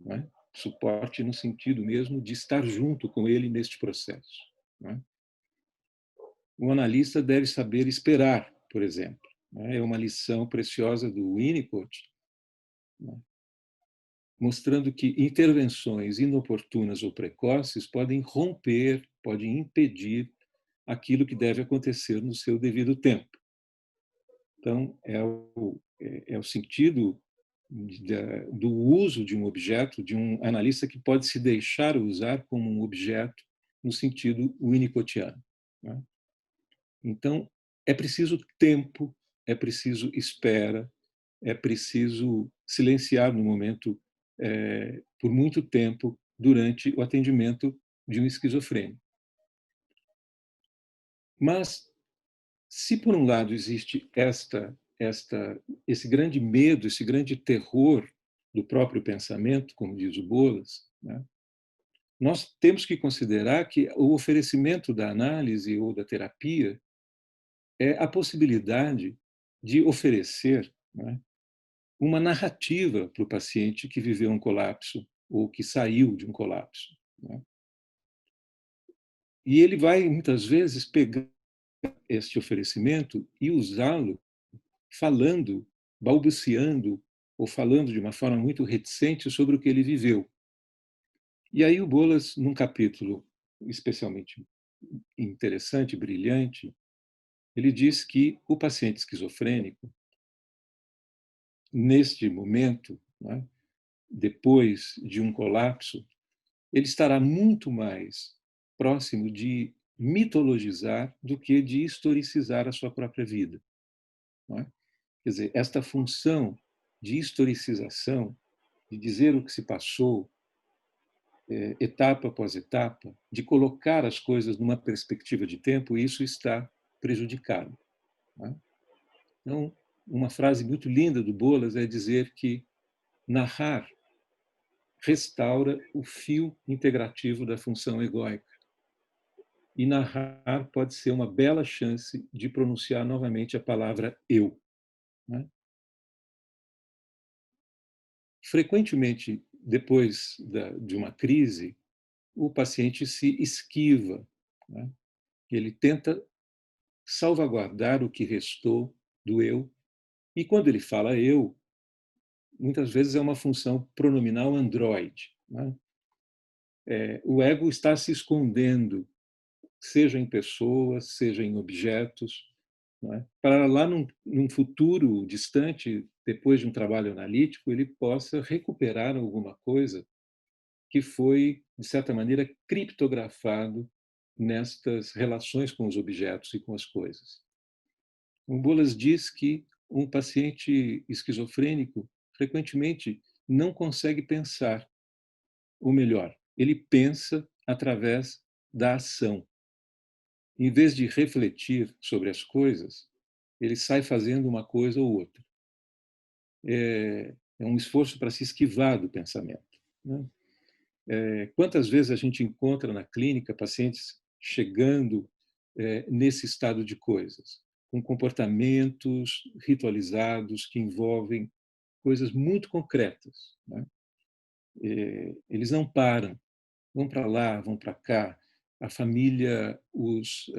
né? Suporte no sentido mesmo de estar junto com ele neste processo, né? O analista deve saber esperar, por exemplo. É uma lição preciosa do Winnicott, né, mostrando que intervenções inoportunas ou precoces podem romper, podem impedir aquilo que deve acontecer no seu devido tempo. Então, é o sentido do uso de um objeto, de um analista que pode se deixar usar como um objeto no sentido winnicottiano, né? Então, é preciso tempo, é preciso espera, é preciso silenciar no momento por muito tempo durante o atendimento de um esquizofrênico. Mas, se por um lado existe esse grande medo, esse grande terror do próprio pensamento, como diz o Bolas, né, nós temos que considerar que o oferecimento da análise ou da terapia é a possibilidade de oferecer, né, uma narrativa para o paciente que viveu um colapso ou que saiu de um colapso, né? E ele vai, muitas vezes, pegar este oferecimento e usá-lo falando, balbuciando ou falando de uma forma muito reticente sobre o que ele viveu. E aí o Bolas, num capítulo especialmente interessante, brilhante, ele diz que o paciente esquizofrênico, neste momento, né, depois de um colapso, ele estará muito mais próximo de mitologizar do que de historicizar a sua própria vida, não é? Quer dizer, esta função de historicização, de dizer o que se passou, etapa após etapa, de colocar as coisas numa perspectiva de tempo, isso está prejudicado, não é? Então, uma frase muito linda do Bolas é dizer que narrar restaura o fio integrativo da função egóica. E narrar pode ser uma bela chance de pronunciar novamente a palavra eu, né? Frequentemente, depois de uma crise, o paciente se esquiva, né? Ele tenta salvaguardar o que restou do eu, e quando ele fala eu, muitas vezes é uma função pronominal androide, né? O ego está se escondendo, seja em pessoas, seja em objetos, não é? Para lá num futuro distante, depois de um trabalho analítico, ele possa recuperar alguma coisa que foi, de certa maneira, criptografado nestas relações com os objetos e com as coisas. O Bolas diz que um paciente esquizofrênico frequentemente não consegue pensar, ou melhor, ele pensa através da ação. Em vez de refletir sobre as coisas, ele sai fazendo uma coisa ou outra. É um esforço para se esquivar do pensamento, né? Quantas vezes a gente encontra na clínica pacientes chegando nesse estado de coisas, com comportamentos ritualizados que envolvem coisas muito concretas, né? Eles não param, vão para lá, vão para cá, a família os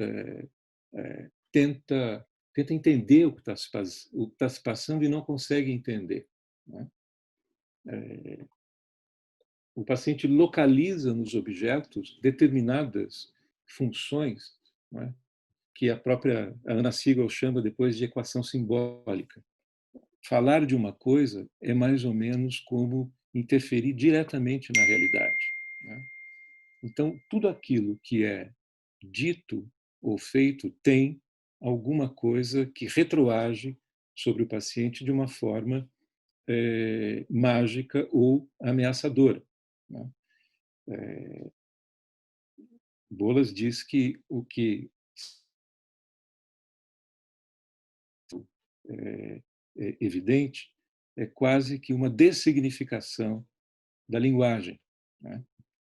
tenta entender o que está se passando e não consegue entender, né? O paciente localiza nos objetos determinadas funções, né, que a própria Anna Siegel chama depois de equação simbólica. Falar de uma coisa é mais ou menos como interferir diretamente na realidade, né? Então, tudo aquilo que é dito ou feito tem alguma coisa que retroage sobre o paciente de uma forma mágica ou ameaçadora, né? Bolas diz que o que é evidente é quase que uma dessignificação da linguagem, né?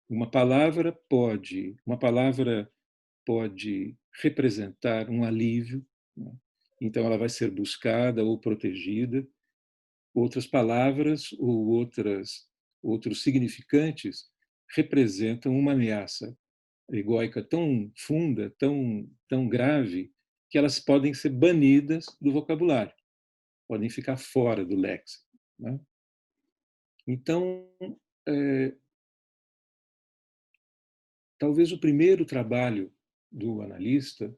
Uma palavra pode representar um alívio, né? Então ela vai ser buscada ou protegida. Outras palavras ou outros significantes representam uma ameaça egóica tão funda, tão grave, que elas podem ser banidas do vocabulário, podem ficar fora do léxico, né? Então, talvez o primeiro trabalho do analista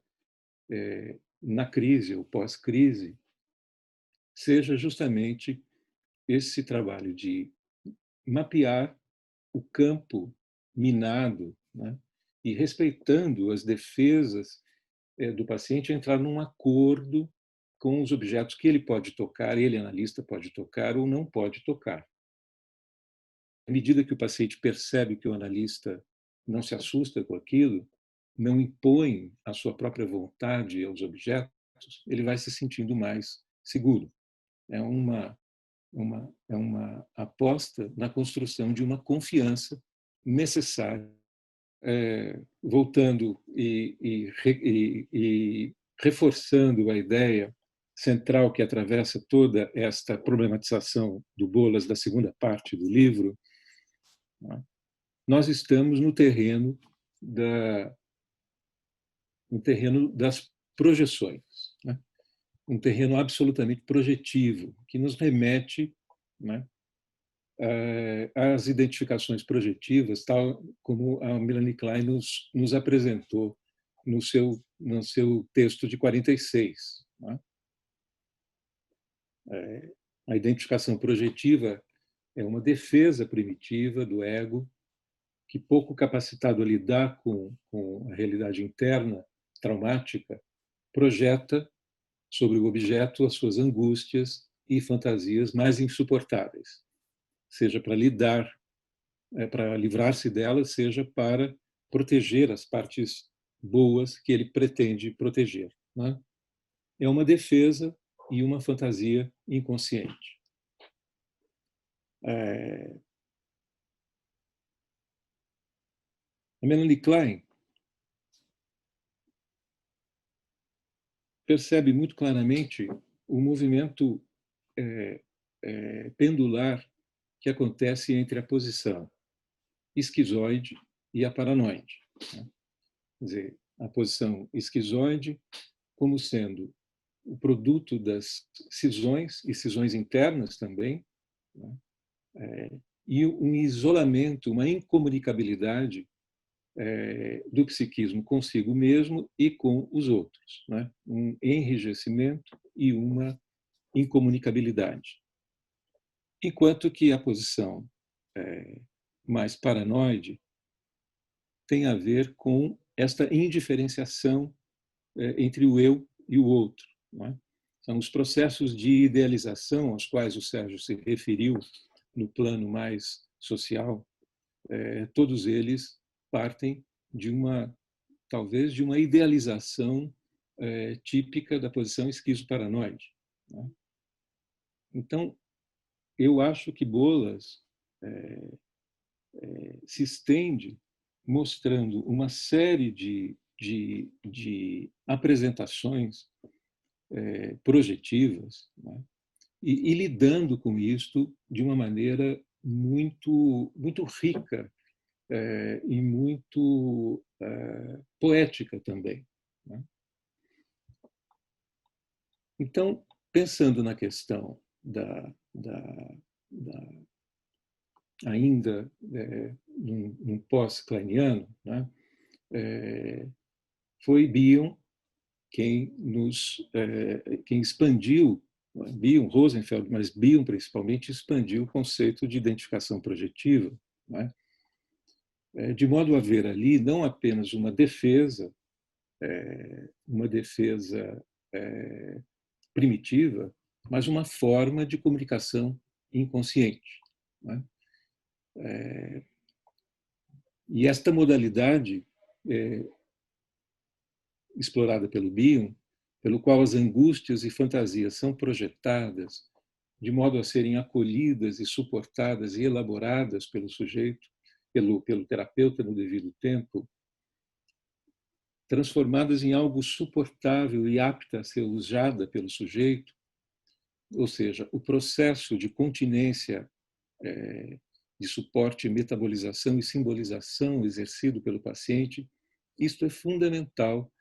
na crise ou pós-crise seja justamente esse trabalho de mapear o campo minado, né, e respeitando as defesas do paciente, entrar num acordo com os objetos que ele pode tocar, ele, analista, pode tocar ou não pode tocar. À medida que o paciente percebe que o analista não se assusta com aquilo, não impõe a sua própria vontade aos objetos, ele vai se sentindo mais seguro. É uma aposta na construção de uma confiança necessária, voltando e reforçando a ideia central que atravessa toda esta problematização do Bolas da segunda parte do livro. Nós estamos no terreno das projeções, né? Um terreno absolutamente projetivo, que nos remete, né, às identificações projetivas, tal como a Melanie Klein nos apresentou no seu texto de 46. Né? A identificação projetiva é uma defesa primitiva do ego que, pouco capacitado a lidar com a realidade interna traumática, projeta sobre o objeto as suas angústias e fantasias mais insuportáveis, seja para para livrar-se delas, seja para proteger as partes boas que ele pretende proteger, né? É uma defesa e uma fantasia inconsciente. A Melanie Klein percebe muito claramente o movimento pendular que acontece entre a posição esquizoide e a paranoide. Quer dizer, a posição esquizoide como sendo o produto das cisões, e cisões internas também, né? E um isolamento, uma incomunicabilidade do psiquismo consigo mesmo e com os outros, né? Um enrijecimento e uma incomunicabilidade. Enquanto que a posição mais paranoide tem a ver com esta indiferenciação entre o eu e o outro. Não é? São os processos de idealização aos quais o Sérgio se referiu no plano mais social, todos eles partem de talvez de uma idealização típica da posição esquizoparanoide. Né? Então, eu acho que Bolas se estende mostrando uma série de apresentações projetivas, né? E lidando com isto de uma maneira muito rica e muito poética também. Né? Então, pensando na questão ainda num pós-kleiniano, né? Foi Bion quem expandiu, Bion, Rosenfeld, mas Bion principalmente expandiu o conceito de identificação projetiva, né? De modo a ver ali não apenas uma defesa primitiva, mas uma forma de comunicação inconsciente. Né? E esta modalidade explorada pelo Bion, pelo qual as angústias e fantasias são projetadas de modo a serem acolhidas e suportadas e elaboradas pelo sujeito, pelo terapeuta no devido tempo, transformadas em algo suportável e apta a ser usada pelo sujeito, ou seja, o processo de continência, de suporte, metabolização e simbolização exercido pelo paciente, isto é fundamental,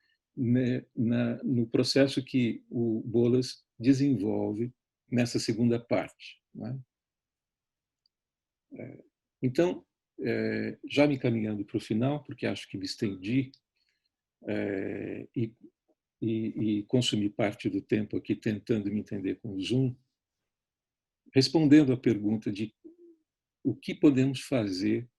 né, no processo que o Bolas desenvolve nessa segunda parte. Né? Então, já me encaminhando para o final, porque acho que me estendi e consumi parte do tempo aqui tentando me entender com o Zoom, respondendo à pergunta de o que podemos fazer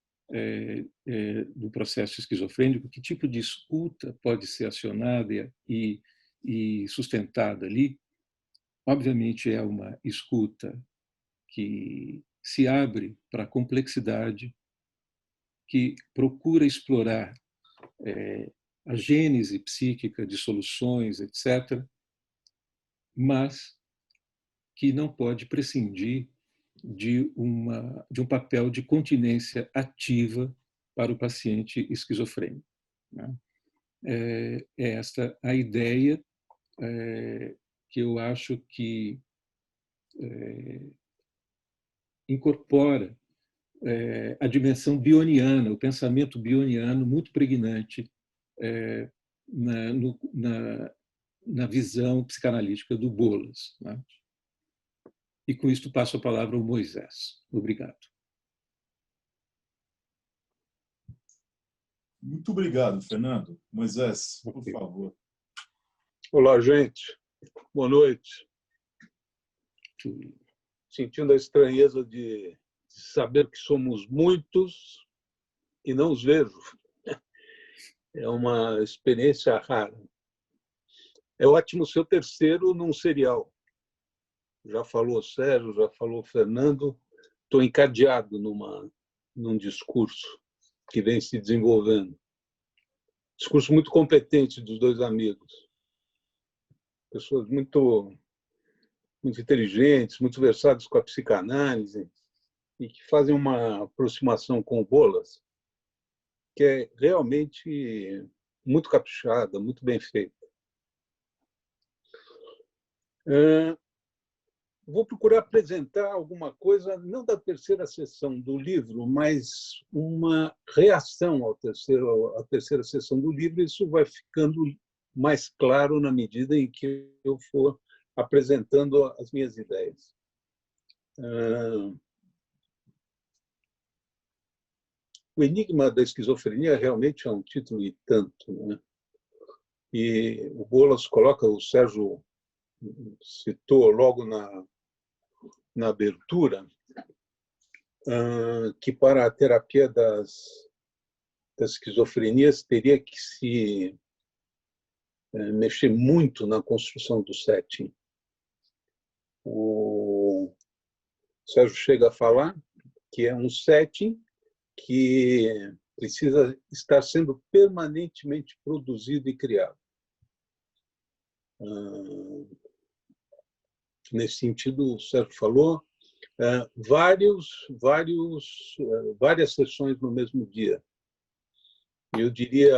do processo esquizofrênico, que tipo de escuta pode ser acionada e sustentada ali. Obviamente, é uma escuta que se abre para a complexidade, que procura explorar a gênese psíquica de soluções, etc., mas que não pode prescindir de um papel de continência ativa para o paciente esquizofrênico. Né? É esta a ideia que eu acho que incorpora a dimensão bioniana, o pensamento bioniano muito pregnante na visão psicanalítica do Bolas. Né? E com isto passo a palavra ao Moisés. Obrigado. Muito obrigado, Fernando. Moisés, por favor. Olá, gente. Boa noite. Sentindo a estranheza de saber que somos muitos e não os vejo. É uma experiência rara. É ótimo ser o terceiro num serial. Já falou o Sérgio, já falou o Fernando. Estou encadeado num discurso que vem se desenvolvendo. Discurso muito competente dos dois amigos. Pessoas muito inteligentes, muito versadas com a psicanálise e que fazem uma aproximação com o Bolas que é realmente muito caprichada, muito bem feita. Vou procurar apresentar alguma coisa, não da terceira sessão do livro, mas uma reação à terceira sessão do livro. Isso vai ficando mais claro na medida em que eu for apresentando as minhas ideias. O Enigma da Esquizofrenia realmente é um título e tanto, né? E o Bolas coloca, o Sérgio citou logo na abertura, que para a terapia das esquizofrenias teria que se mexer muito na construção do setting. O Sérgio chega a falar que é um setting que precisa estar sendo permanentemente produzido e criado. Nesse sentido, o Sérgio falou, várias sessões no mesmo dia. Eu diria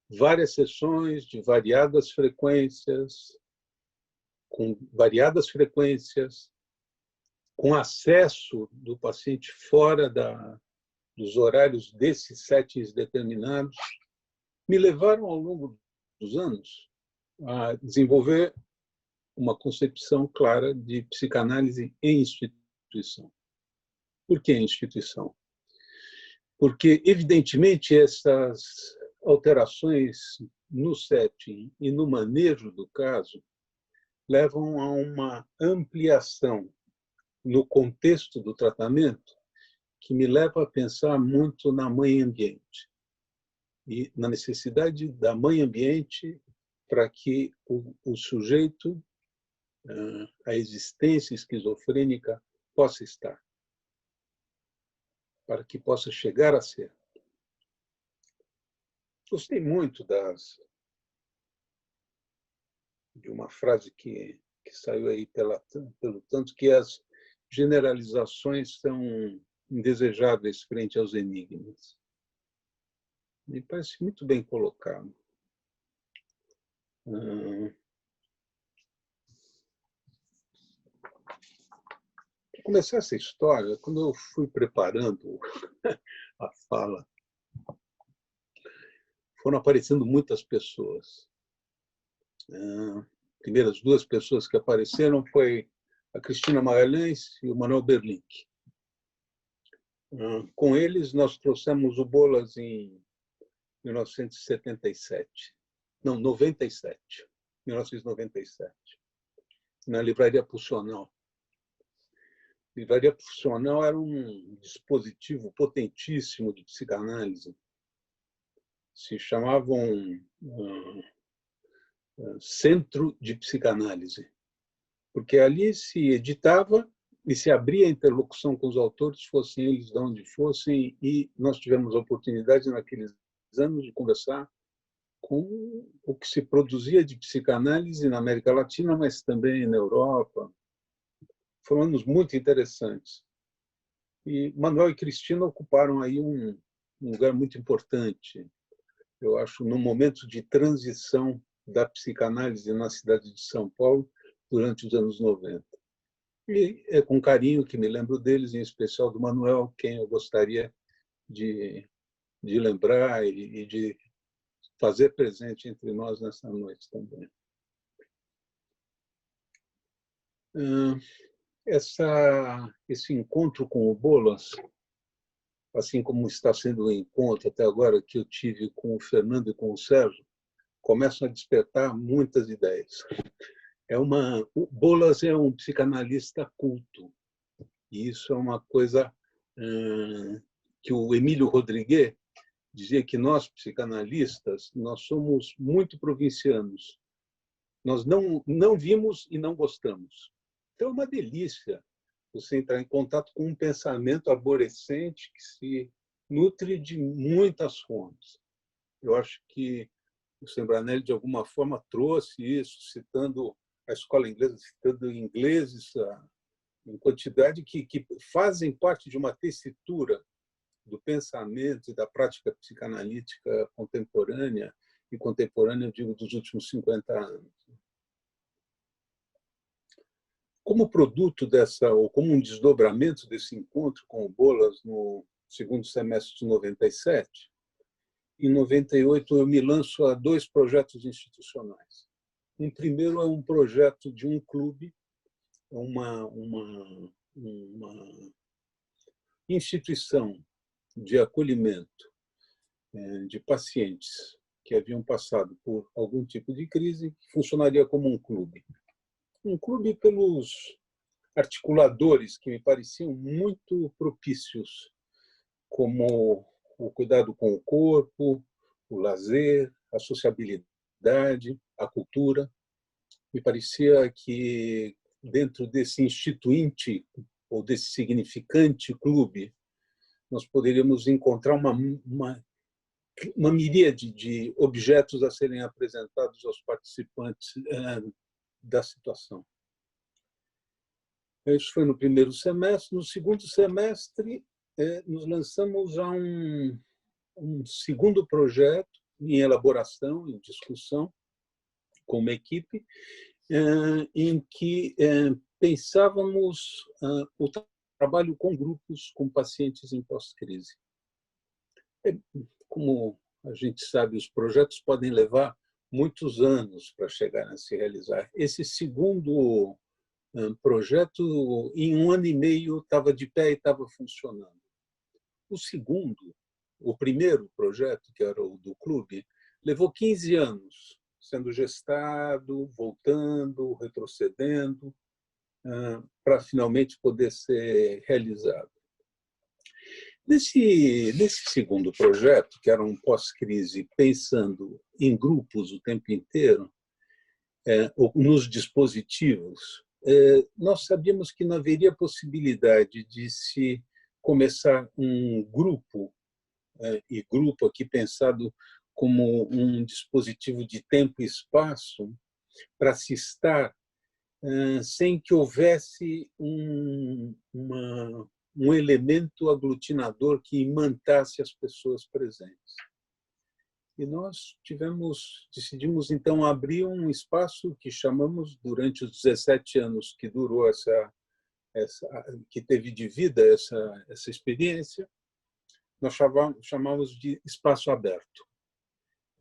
várias sessões de variadas frequências, com variadas frequências, com acesso do paciente fora dos horários desses settings determinados, me levaram ao longo dos anos a desenvolver uma concepção clara de psicanálise em instituição. Por que instituição? Porque, evidentemente, essas alterações no setting e no manejo do caso levam a uma ampliação no contexto do tratamento que me leva a pensar muito na mãe ambiente e na necessidade da mãe ambiente para que o sujeito, a existência esquizofrênica, possa estar, para que possa chegar a ser. Gostei muito de uma frase que saiu aí pelo tanto que as generalizações são indesejáveis frente aos enigmas. Me parece muito bem colocado. Para começar essa história, quando eu fui preparando a fala, foram aparecendo muitas pessoas. Primeiras duas pessoas que apareceram foi a Cristina Magalhães e o Manuel Berlink. Com eles, nós trouxemos o Bolas em 1997. Não, 1997, na Livraria Pulsional. A Livraria Pulsional era um dispositivo potentíssimo de psicanálise. Se chamavam Centro de Psicanálise, porque ali se editava e se abria a interlocução com os autores, fossem eles de onde fossem, e nós tivemos a oportunidade naqueles anos de conversar com o que se produzia de psicanálise na América Latina, mas também na Europa. Foram anos muito interessantes. E Manuel e Cristina ocuparam aí um lugar muito importante, eu acho, no momento de transição da psicanálise na cidade de São Paulo durante os anos 90. E é com carinho que me lembro deles, em especial do Manuel, quem eu gostaria de lembrar e de fazer presente entre nós nessa noite também. Esse encontro com o Bolas, assim como está sendo o encontro até agora que eu tive com o Fernando e com o Sérgio, começam a despertar muitas ideias. O Bolas é um psicanalista culto, e isso é uma coisa que o Emílio Rodrigues dizia, que nós, psicanalistas, nós somos muito provincianos. Nós não vimos e não gostamos. Então, é uma delícia você entrar em contato com um pensamento arborescente que se nutre de muitas fontes. Eu acho que o Sembranelli, de alguma forma, trouxe isso, citando a escola inglesa, citando ingleses em quantidade que fazem parte de uma tessitura do pensamento e da prática psicanalítica contemporânea, e contemporânea, eu digo, dos últimos 50 anos. Como produto ou como um desdobramento desse encontro com o Bolas no segundo semestre de 97, em 98 eu me lanço a 2 projetos institucionais. Um primeiro é um projeto de um clube, uma instituição de acolhimento de pacientes que haviam passado por algum tipo de crise, que funcionaria como um clube. Um clube pelos articuladores que me pareciam muito propícios, como o cuidado com o corpo, o lazer, a sociabilidade, a cultura. Me parecia que, dentro desse instituinte ou desse significante clube, nós poderíamos encontrar uma miríade de objetos a serem apresentados aos participantes da situação. Isso foi no primeiro semestre. No segundo semestre, nos lançamos a um segundo projeto em elaboração, em discussão, com uma equipe, em que pensávamos o trabalho com grupos com pacientes em pós-crise. Como a gente sabe, os projetos podem levar muitos anos para chegar a se realizar. Esse segundo projeto, em 1 ano e meio, estava de pé e estava funcionando. O primeiro projeto, que era o do clube, levou 15 anos, sendo gestado, voltando, retrocedendo, para finalmente poder ser realizado. Nesse segundo projeto, que era um pós-crise pensando em grupos o tempo inteiro, nos dispositivos, nós sabíamos que não haveria possibilidade de se começar um grupo, e grupo aqui pensado como um dispositivo de tempo e espaço, para se estar sem que houvesse um elemento aglutinador que imantasse as pessoas presentes. E nós decidimos então abrir um espaço que chamamos, durante os 17 anos que durou que teve de vida essa experiência, nós chamamos de espaço aberto.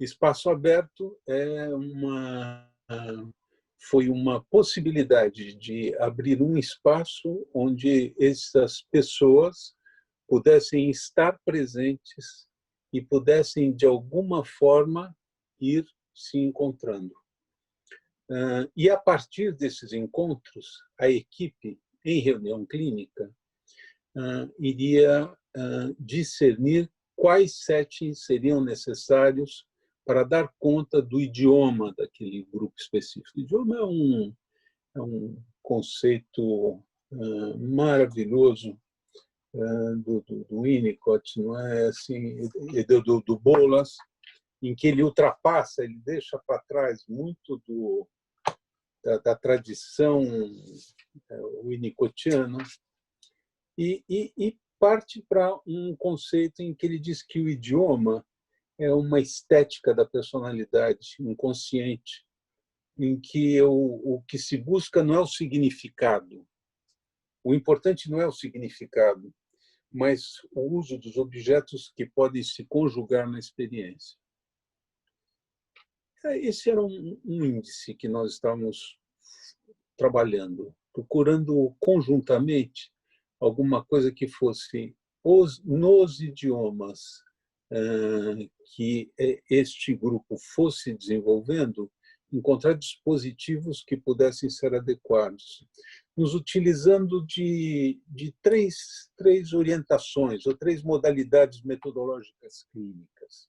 Espaço aberto foi uma possibilidade de abrir um espaço onde essas pessoas pudessem estar presentes e pudessem, de alguma forma, ir se encontrando. E, a partir desses encontros, a equipe, em reunião clínica, iria discernir quais settings seriam necessários para dar conta do idioma daquele grupo específico. O idioma é um conceito maravilhoso do Winnicott, não é assim, do Bolas, em que ele ultrapassa, ele deixa para trás muito da tradição winnicottiana e parte para um conceito em que ele diz que o idioma é uma estética da personalidade inconsciente, em que o que se busca não é o significado. O importante não é o significado, mas o uso dos objetos que podem se conjugar na experiência. Esse era um índice que nós estávamos trabalhando, procurando conjuntamente alguma coisa que fosse nos idiomas que este grupo fosse desenvolvendo, encontrar dispositivos que pudessem ser adequados, nos utilizando de três orientações ou 3 modalidades metodológicas clínicas.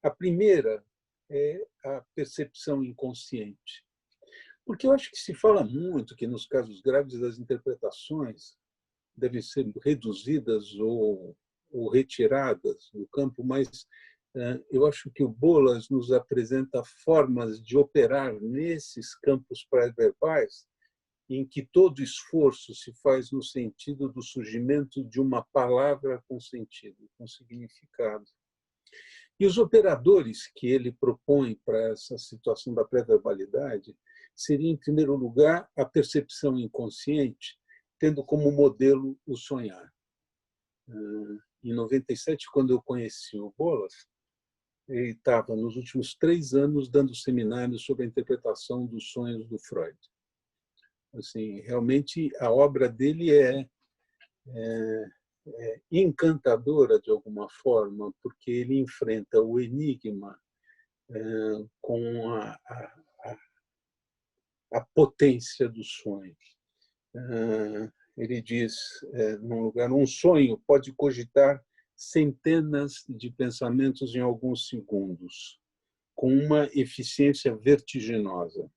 A primeira é a percepção inconsciente, porque eu acho que se fala muito que, nos casos graves, as interpretações devem ser reduzidas ou retiradas do campo, mas eu acho que o Bolas nos apresenta formas de operar nesses campos pré-verbais em que todo esforço se faz no sentido do surgimento de uma palavra com sentido, com significado. E os operadores que ele propõe para essa situação da pré-verbalidade seria, em primeiro lugar, a percepção inconsciente, tendo como modelo o sonhar. Em 97, quando eu conheci o Bolas, ele estava, nos últimos 3 anos, dando seminários sobre a interpretação dos sonhos do Freud. Assim, realmente, a obra dele é encantadora, de alguma forma, porque ele enfrenta o enigma com a potência do sonho. Ele diz, num lugar, um sonho pode cogitar centenas de pensamentos em alguns segundos, com uma eficiência vertiginosa.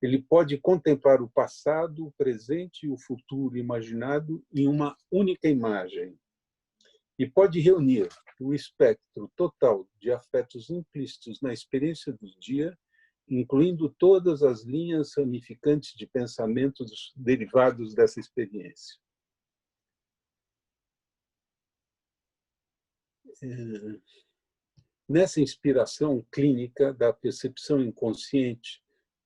Ele pode contemplar o passado, o presente e o futuro imaginado em uma única imagem. E pode reunir o espectro total de afetos implícitos na experiência do dia, incluindo todas as linhas ramificantes de pensamentos derivados dessa experiência. Nessa inspiração clínica da percepção inconsciente,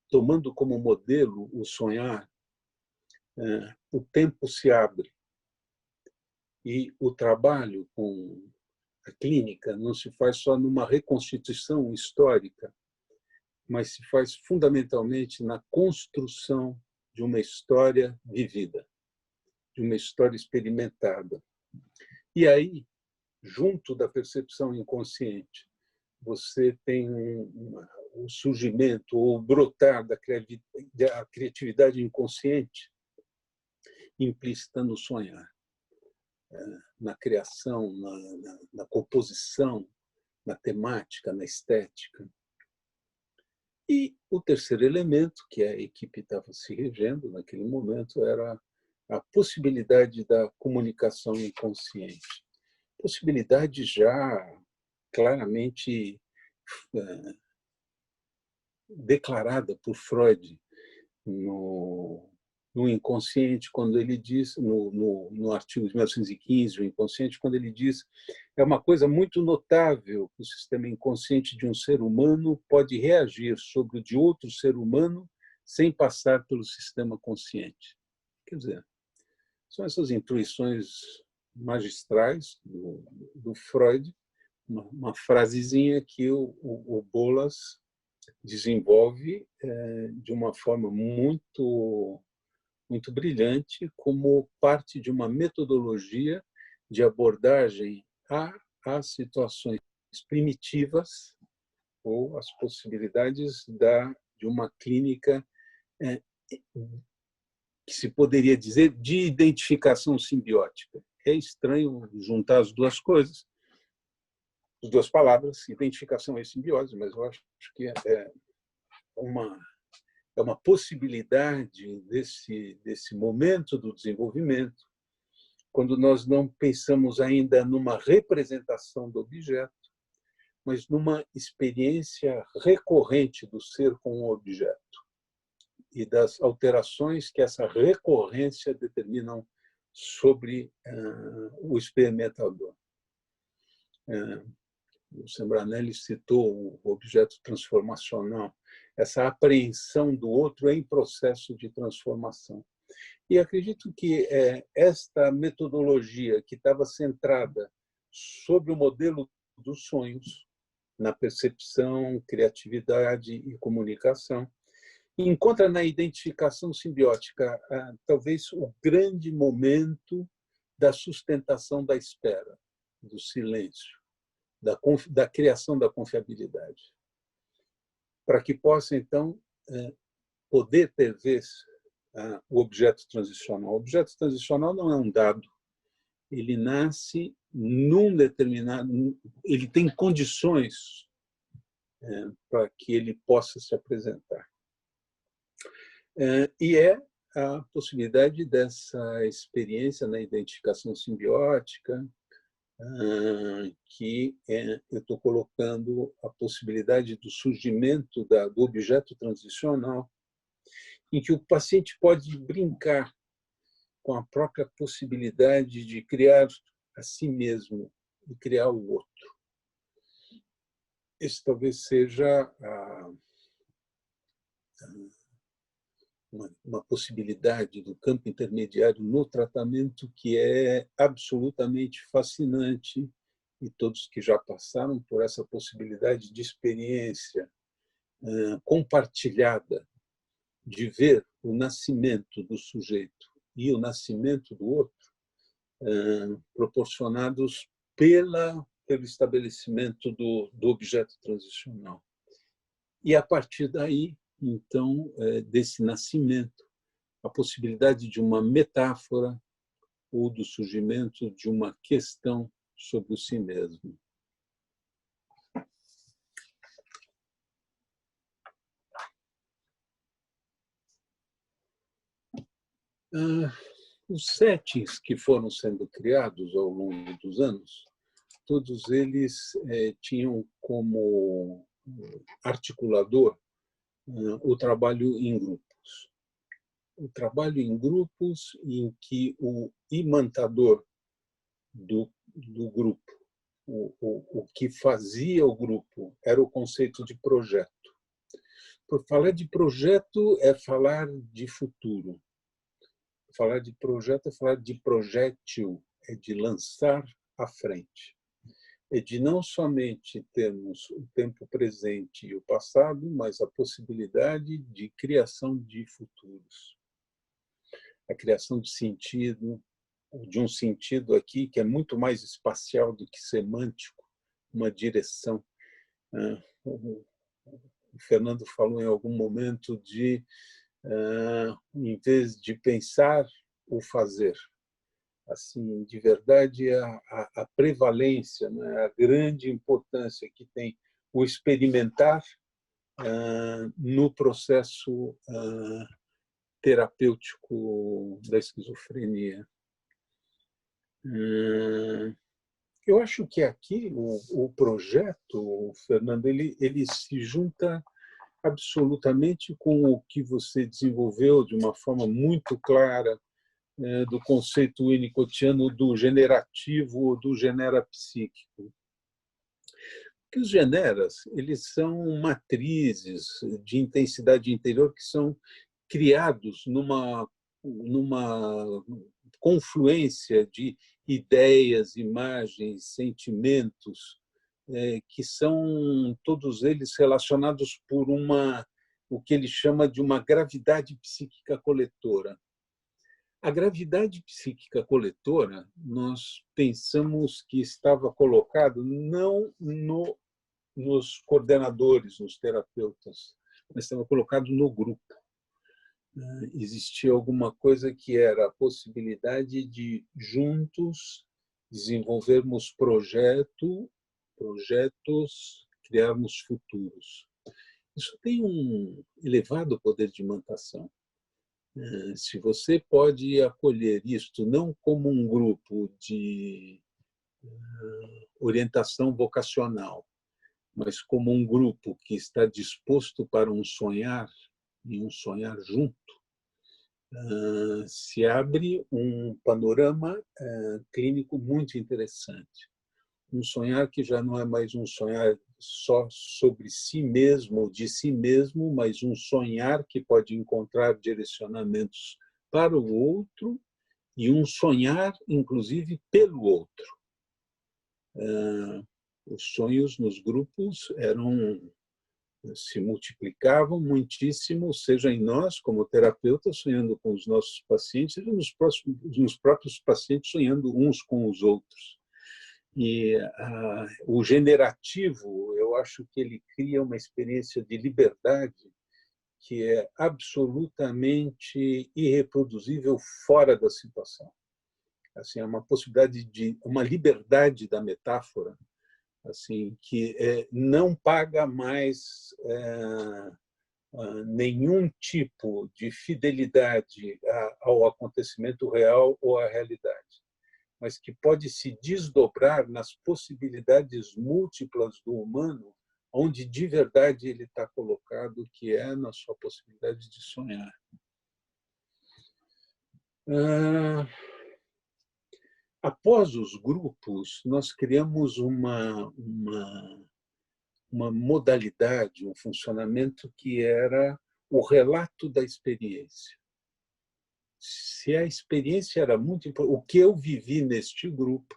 tomando como modelo o sonhar, o tempo se abre. E o trabalho com a clínica não se faz só numa reconstituição histórica, mas se faz fundamentalmente na construção de uma história vivida, de uma história experimentada. E aí, junto da percepção inconsciente, você tem o surgimento ou o brotar da criatividade inconsciente implícita no sonhar, na criação, na composição, na temática, na estética. E o terceiro elemento, que a equipe estava se regendo naquele momento, era a possibilidade da comunicação inconsciente. Possibilidade já claramente declarada por Freud no Inconsciente, quando ele diz, no artigo de 1915, o Inconsciente, quando ele diz: é uma coisa muito notável que o sistema inconsciente de um ser humano pode reagir sobre o de outro ser humano sem passar pelo sistema consciente. Quer dizer, são essas intuições magistrais do Freud, uma frasezinha que o Bolas desenvolve de uma forma muito brilhante, como parte de uma metodologia de abordagem às situações primitivas ou às possibilidades de uma clínica que se poderia dizer de identificação simbiótica. É estranho juntar as duas coisas, as duas palavras, identificação e simbiose, mas eu acho que é uma possibilidade desse momento do desenvolvimento, quando nós não pensamos ainda numa representação do objeto, mas numa experiência recorrente do ser com o objeto e das alterações que essa recorrência determinam sobre o experimentador. O Sembranelli citou o objeto transformacional, essa apreensão do outro em processo de transformação. E acredito que esta metodologia que estava centrada sobre o modelo dos sonhos, na percepção, criatividade e comunicação, encontra na identificação simbiótica talvez o grande momento da sustentação da espera, do silêncio, da criação da confiabilidade, para que possa, então, poder ter vez o objeto transicional. O objeto transicional não é um dado, ele nasce num determinado... Ele tem condições para que ele possa se apresentar. E é a possibilidade dessa experiência na identificação simbiótica, que eu estou colocando a possibilidade do surgimento do objeto transicional, em que o paciente pode brincar com a própria possibilidade de criar a si mesmo e criar o outro. Esse talvez seja uma possibilidade do campo intermediário no tratamento que é absolutamente fascinante, e todos que já passaram por essa possibilidade de experiência compartilhada, de ver o nascimento do sujeito e o nascimento do outro, proporcionados pelo estabelecimento do objeto transicional. E, a partir daí, então, desse nascimento, a possibilidade de uma metáfora ou do surgimento de uma questão sobre o si mesmo. Os settings que foram sendo criados ao longo dos anos, todos eles tinham como articulador o trabalho em grupos. O trabalho em grupos em que o imantador do grupo, o que fazia o grupo, era o conceito de projeto. Por falar de projeto é falar de futuro. Falar de projeto é falar de projétil, é de lançar à frente. É de não somente termos o tempo presente e o passado, mas a possibilidade de criação de futuros. A criação de sentido, de um sentido aqui que é muito mais espacial do que semântico, uma direção. O Fernando falou em algum momento de, em vez de pensar, o fazer. Assim, de verdade, a prevalência, né, a grande importância que tem o experimentar no processo terapêutico da esquizofrenia. Eu acho que aqui o projeto, Fernando, ele se junta absolutamente com o que você desenvolveu de uma forma muito clara do conceito winnicottiano do generativo ou do generapsíquico. Que os generas, eles são matrizes de intensidade interior que são criados numa confluência de ideias, imagens, sentimentos, que são todos eles relacionados por o que ele chama de uma gravidade psíquica coletora. A gravidade psíquica coletora, nós pensamos que estava colocado não nos coordenadores, nos terapeutas, mas estava colocado no grupo. Existia alguma coisa que era a possibilidade de, juntos, desenvolvermos projetos, criarmos futuros. Isso tem um elevado poder de imantação. Se você pode acolher isto não como um grupo de orientação vocacional, mas como um grupo que está disposto para um sonhar, e um sonhar junto, se abre um panorama clínico muito interessante. Um sonhar que já não é mais um sonhar só sobre si mesmo ou de si mesmo, mas um sonhar que pode encontrar direcionamentos para o outro e um sonhar, inclusive, pelo outro. Os sonhos nos grupos se multiplicavam muitíssimo, seja em nós, como terapeutas, sonhando com os nossos pacientes, seja nos próprios pacientes sonhando uns com os outros. E o generativo, eu acho que ele cria uma experiência de liberdade que é absolutamente irreproduzível fora da situação. Assim, é uma possibilidade de uma liberdade da metáfora, assim, que não paga mais nenhum tipo de fidelidade ao acontecimento real ou à realidade, mas que pode se desdobrar nas possibilidades múltiplas do humano, onde de verdade ele está colocado, que é na sua possibilidade de sonhar. Após os grupos, nós criamos uma modalidade, um funcionamento que era o relato da experiência. Se a experiência era muito importante, o que eu vivi neste grupo,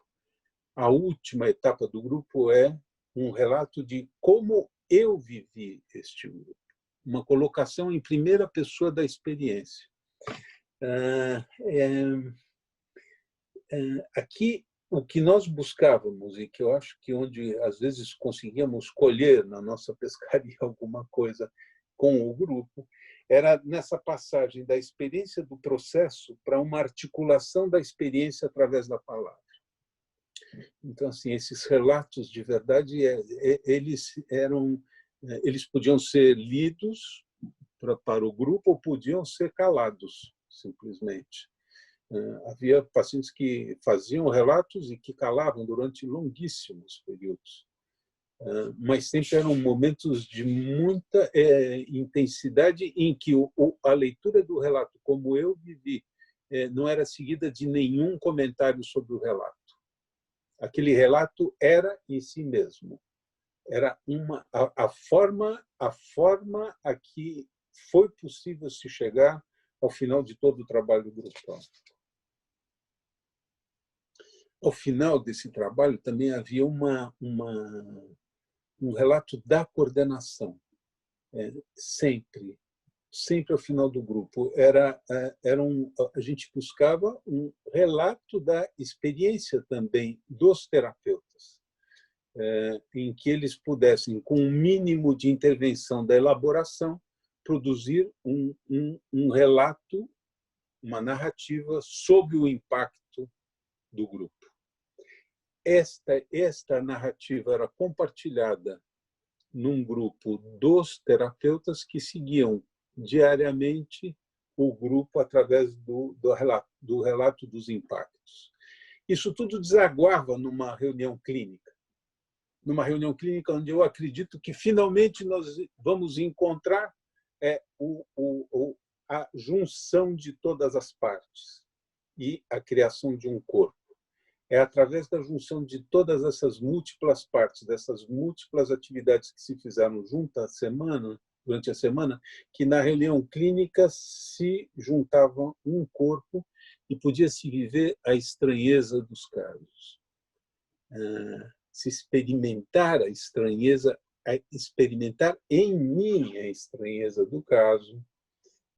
a última etapa do grupo é um relato de como eu vivi este grupo, uma colocação em primeira pessoa da experiência. Aqui, o que nós buscávamos, e que eu acho que onde às vezes conseguíamos colher na nossa pescaria alguma coisa, com o grupo era nessa passagem da experiência do processo para uma articulação da experiência através da palavra. Então, assim, esses relatos de verdade, eles podiam ser lidos para o grupo ou podiam ser calados, simplesmente. Havia pacientes que faziam relatos e que calavam durante longuíssimos períodos, mas sempre eram momentos de muita intensidade em que a leitura do relato, como eu vivi, não era seguida de nenhum comentário sobre o relato. Aquele relato era em si mesmo. Era a forma a que foi possível se chegar ao final de todo o trabalho grupal. Ao final desse trabalho também havia um relato da coordenação. Sempre ao final do grupo a gente buscava um relato da experiência também dos terapeutas, em que eles pudessem, com um mínimo de intervenção da elaboração, produzir um relato, uma narrativa sobre o impacto do grupo. Esta narrativa era compartilhada num grupo dos terapeutas que seguiam diariamente o grupo através do relato dos impactos. Isso tudo desaguava numa reunião clínica onde eu acredito que finalmente nós vamos encontrar a junção de todas as partes e a criação de um corpo. É através da junção de todas essas múltiplas partes, dessas múltiplas atividades que se fizeram durante a semana, que na reunião clínica se juntavam um corpo e podia-se viver a estranheza dos casos. Se experimentar a estranheza, experimentar em mim a estranheza do caso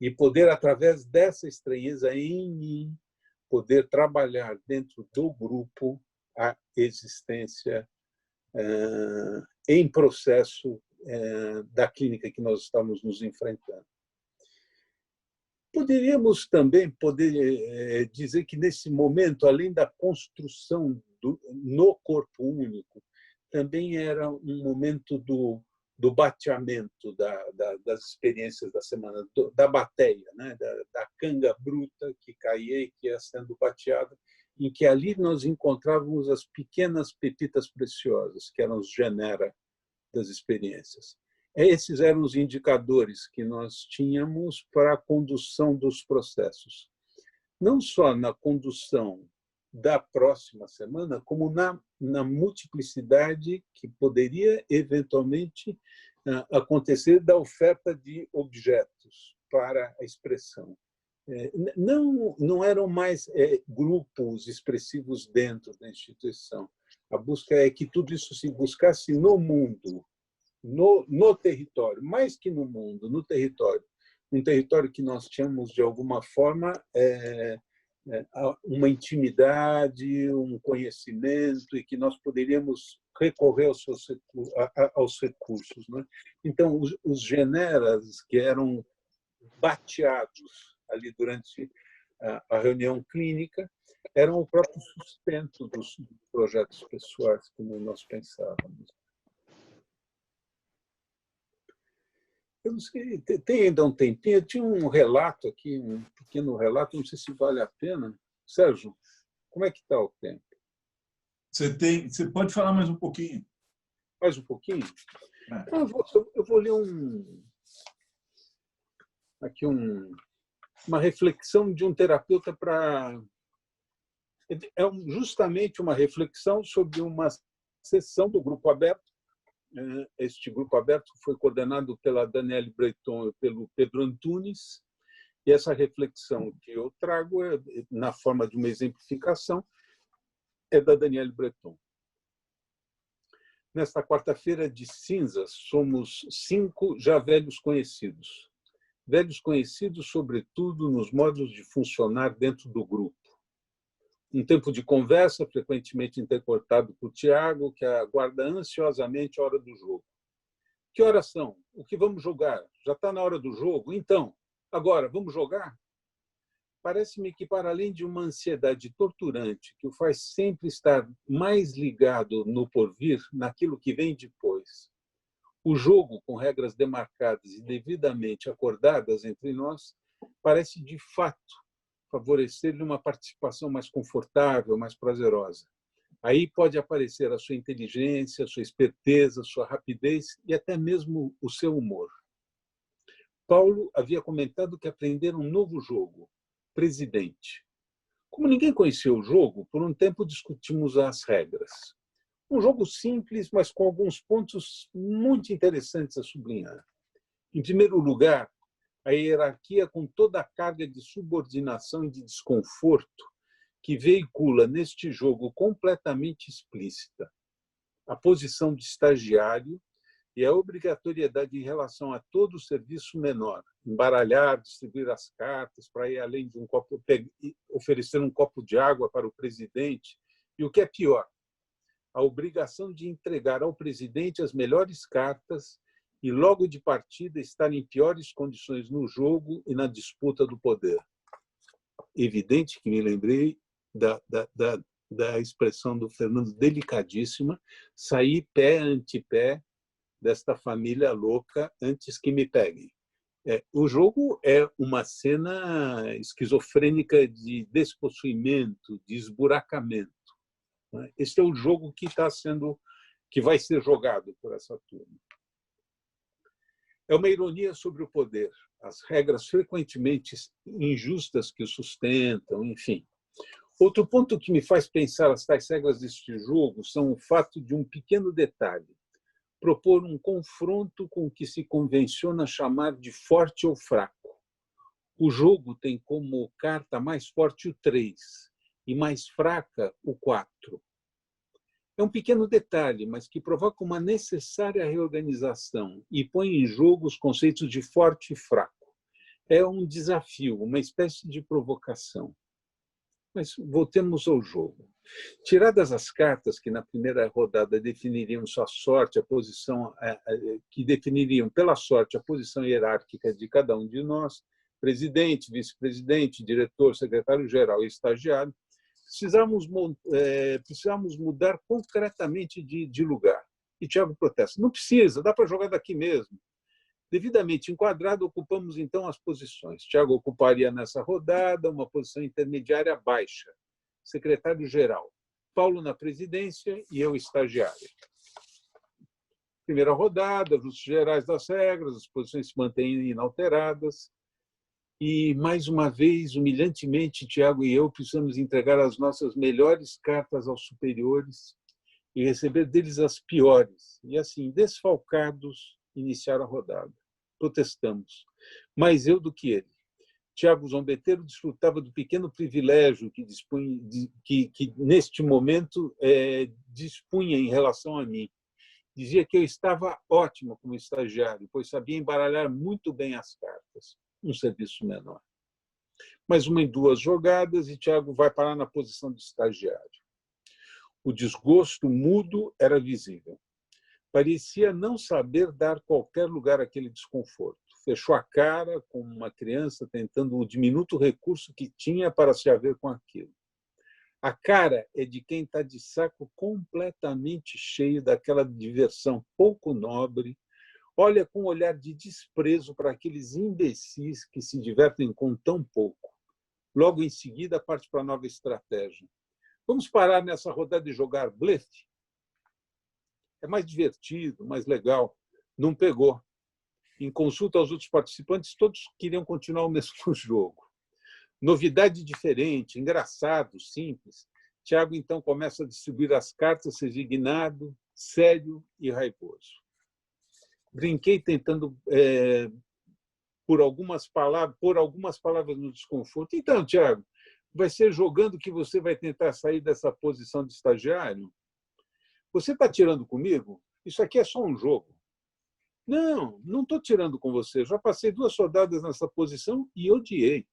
e poder, através dessa estranheza em mim, poder trabalhar dentro do grupo a existência em processo da clínica que nós estamos nos enfrentando. Poderíamos também dizer que, nesse momento, além da construção no corpo único, também era um momento do bateamento das experiências da semana, da bateia, né? da canga bruta que caía e que ia sendo bateada, em que ali nós encontrávamos as pequenas pepitas preciosas, que eram os genera das experiências. Esses eram os indicadores que nós tínhamos para a condução dos processos. Não só na condução da próxima semana, como na multiplicidade que poderia eventualmente acontecer da oferta de objetos para a expressão. Não eram mais grupos expressivos dentro da instituição. A busca é que tudo isso se buscasse no mundo, no território, mais que no mundo, no território. Um território que nós tínhamos, de alguma forma, uma intimidade, um conhecimento e que nós poderíamos recorrer aos recursos. Né? Então, os generas que eram bateados ali durante a reunião clínica eram o próprio sustento dos projetos pessoais, como nós pensávamos. Eu não sei, tem ainda um tempinho, eu tinha um relato aqui, um pequeno relato, não sei se vale a pena. Sérgio, como é que está o tempo? Você pode falar mais um pouquinho? Mais um pouquinho? Eu vou ler uma reflexão de um terapeuta justamente uma reflexão sobre uma sessão do Grupo Aberto. Este grupo aberto foi coordenado pela Daniele Breton e pelo Pedro Antunes, e essa reflexão que eu trago, na forma de uma exemplificação, é da Daniele Breton. Nesta quarta-feira de cinzas, somos 5 já velhos conhecidos. Velhos conhecidos, sobretudo, nos modos de funcionar dentro do grupo. Um tempo de conversa, frequentemente intercortado por Tiago, que aguarda ansiosamente a hora do jogo. Que horas são? O que vamos jogar? Já está na hora do jogo? Então, agora, vamos jogar? Parece-me que, para além de uma ansiedade torturante que o faz sempre estar mais ligado no porvir, naquilo que vem depois, o jogo, com regras demarcadas e devidamente acordadas entre nós, parece, de fato, favorecer-lhe uma participação mais confortável, mais prazerosa. Aí pode aparecer a sua inteligência, a sua esperteza, a sua rapidez e até mesmo o seu humor. Paulo havia comentado que aprendera um novo jogo, Presidente. Como ninguém conhecia o jogo, por um tempo discutimos as regras. Um jogo simples, mas com alguns pontos muito interessantes a sublinhar. Em primeiro lugar, a hierarquia com toda a carga de subordinação e de desconforto que veicula neste jogo completamente explícita. A posição de estagiário e a obrigatoriedade em relação a todo o serviço menor, embaralhar, distribuir as cartas para ir além de um copo, oferecer um copo de água para o presidente, e o que é pior, a obrigação de entregar ao presidente as melhores cartas e logo de partida estar em piores condições no jogo e na disputa do poder. Evidente que me lembrei da expressão do Fernando, delicadíssima, sair pé ante pé desta família louca antes que me peguem. O jogo é uma cena esquizofrênica de despossuimento, de esburacamento. Este é o jogo que vai ser jogado por essa turma. É uma ironia sobre o poder, as regras frequentemente injustas que o sustentam, enfim. Outro ponto que me faz pensar as tais regras deste jogo são o fato de um pequeno detalhe, propor um confronto com o que se convenciona chamar de forte ou fraco. O jogo tem como carta mais forte o 3 e mais fraca o 4. É um pequeno detalhe, mas que provoca uma necessária reorganização e põe em jogo os conceitos de forte e fraco. É um desafio, uma espécie de provocação. Mas voltemos ao jogo. Tiradas as cartas que na primeira rodada definiriam sua sorte, a posição que definiriam pela sorte a posição hierárquica de cada um de nós, presidente, vice-presidente, diretor, secretário-geral e estagiário, precisamos mudar concretamente de lugar. E Tiago protesta: não precisa, dá para jogar daqui mesmo. Devidamente enquadrado, ocupamos então as posições. Tiago ocuparia nessa rodada uma posição intermediária baixa, secretário-geral. Paulo na presidência e eu estagiário. Primeira rodada, ajustes gerais das regras, as posições se mantêm inalteradas. E, mais uma vez, humilhantemente, Tiago e eu precisamos entregar as nossas melhores cartas aos superiores e receber deles as piores. E, assim, desfalcados, iniciar a rodada. Protestamos. Mais eu do que ele. Tiago Zombeteiro desfrutava do pequeno privilégio que neste momento, dispunha em relação a mim. Dizia que eu estava ótimo como estagiário, pois sabia embaralhar muito bem as cartas. Um serviço menor. Mais uma em 2 jogadas e Tiago vai parar na posição de estagiário. O desgosto mudo era visível. Parecia não saber dar qualquer lugar àquele desconforto. Fechou a cara como uma criança tentando o diminuto recurso que tinha para se haver com aquilo. A cara é de quem está de saco completamente cheio daquela diversão pouco nobre, olha com um olhar de desprezo para aqueles imbecis que se divertem com tão pouco. Logo em seguida, parte para a nova estratégia. Vamos parar nessa rodada e jogar blefe? É mais divertido, mais legal. Não pegou. Em consulta aos outros participantes, todos queriam continuar o mesmo jogo. Novidade diferente, engraçado, simples. Tiago, então, começa a distribuir as cartas resignado, sério e raivoso. Brinquei tentando pôr algumas palavras no desconforto. Então, Tiago, vai ser jogando que você vai tentar sair dessa posição de estagiário? Você está tirando comigo? Isso aqui é só um jogo. Não estou tirando com você. Já passei 2 rodadas nessa posição e odiei.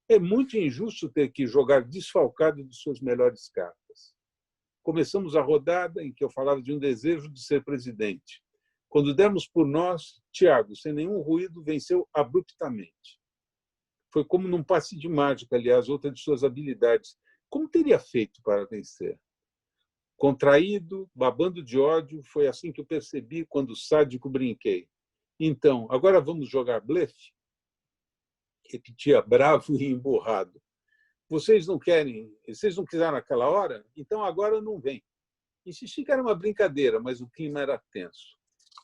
É muito injusto ter que jogar desfalcado de suas melhores cartas. Começamos a rodada em que eu falava de um desejo de ser presidente. Quando demos por nós, Tiago, sem nenhum ruído, venceu abruptamente. Foi como num passe de mágica, aliás, outra de suas habilidades. Como teria feito para vencer? Contraído, babando de ódio, foi assim que eu percebi quando sádico brinquei. Então, agora vamos jogar blefe? Repetia bravo e emburrado. Vocês não quiseram naquela hora? Então agora não vem. Insisti que era uma brincadeira, mas o clima era tenso.